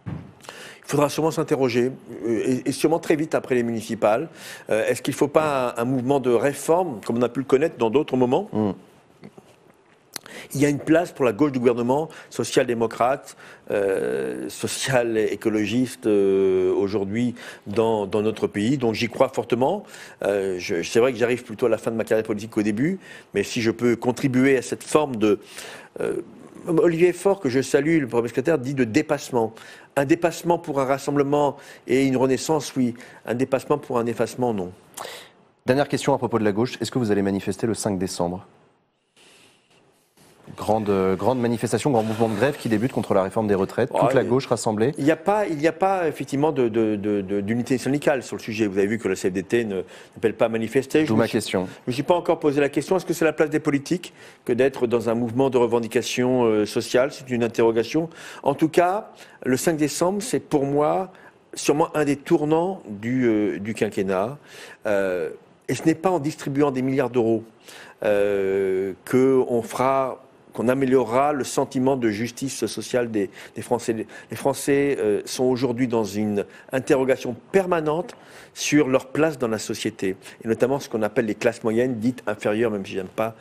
Il faudra sûrement s'interroger, et sûrement très vite après les municipales. Est-ce qu'il ne faut pas un mouvement de réforme, comme on a pu le connaître dans d'autres moments ? Il y a une place pour la gauche du gouvernement, social-démocrate, social-écologiste aujourd'hui dans notre pays. Donc j'y crois fortement. C'est vrai que j'arrive plutôt à la fin de ma carrière politique qu'au début, mais si je peux contribuer à cette forme de... Olivier Faure, que je salue, le premier secrétaire, dit de dépassement. Un dépassement pour un rassemblement et une renaissance, oui. Un dépassement pour un effacement, non. Dernière question à propos de la gauche. Est-ce que vous allez manifester le 5 décembre ? Grande manifestation, grand mouvement de grève qui débute contre la réforme des retraites. Toute la gauche rassemblée. Il n'y a pas effectivement d'unité syndicale sur le sujet. Vous avez vu que la CFDT n'appelle pas à manifester. D'où ma question. Je ne me suis pas encore posé la question. Est-ce que c'est la place des politiques que d'être dans un mouvement de revendication sociale? C'est une interrogation. En tout cas, le 5 décembre, c'est pour moi sûrement un des tournants du quinquennat. Et ce n'est pas en distribuant des milliards d'euros qu'on améliorera le sentiment de justice sociale des Français. Les Français sont aujourd'hui dans une interrogation permanente sur leur place dans la société, et notamment ce qu'on appelle les classes moyennes, dites inférieures, même si j'aime pas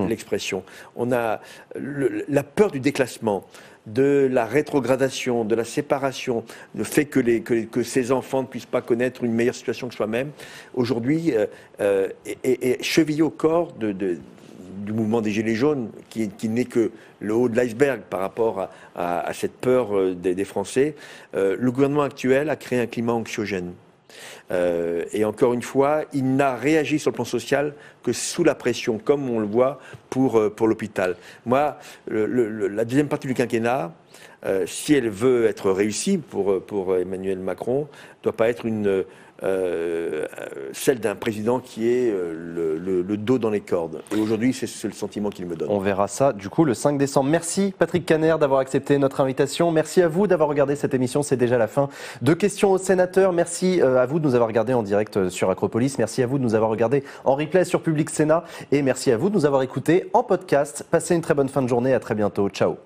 l'expression. On a la peur du déclassement, de la rétrogradation, de la séparation, le fait que ces enfants ne puissent pas connaître une meilleure situation que soi-même, aujourd'hui est chevillé au corps du mouvement des Gilets jaunes, qui n'est que le haut de l'iceberg par rapport à cette peur des Français. Le gouvernement actuel a créé un climat anxiogène. Et encore une fois, il n'a réagi sur le plan social que sous la pression, comme on le voit pour l'hôpital. Moi, la deuxième partie du quinquennat, si elle veut être réussie pour Emmanuel Macron, ne doit pas être celle d'un président qui est le dos dans les cordes. Et aujourd'hui, c'est le sentiment qu'il me donne. On verra ça du coup le 5 décembre. Merci Patrick Caner d'avoir accepté notre invitation. Merci à vous d'avoir regardé cette émission. C'est déjà la fin de Questions aux sénateurs. Merci à vous de nous avoir regardé en direct sur Acropolis. Merci à vous de nous avoir regardé en replay sur Public Sénat. Et merci à vous de nous avoir écoutés en podcast. Passez une très bonne fin de journée. À très bientôt. Ciao.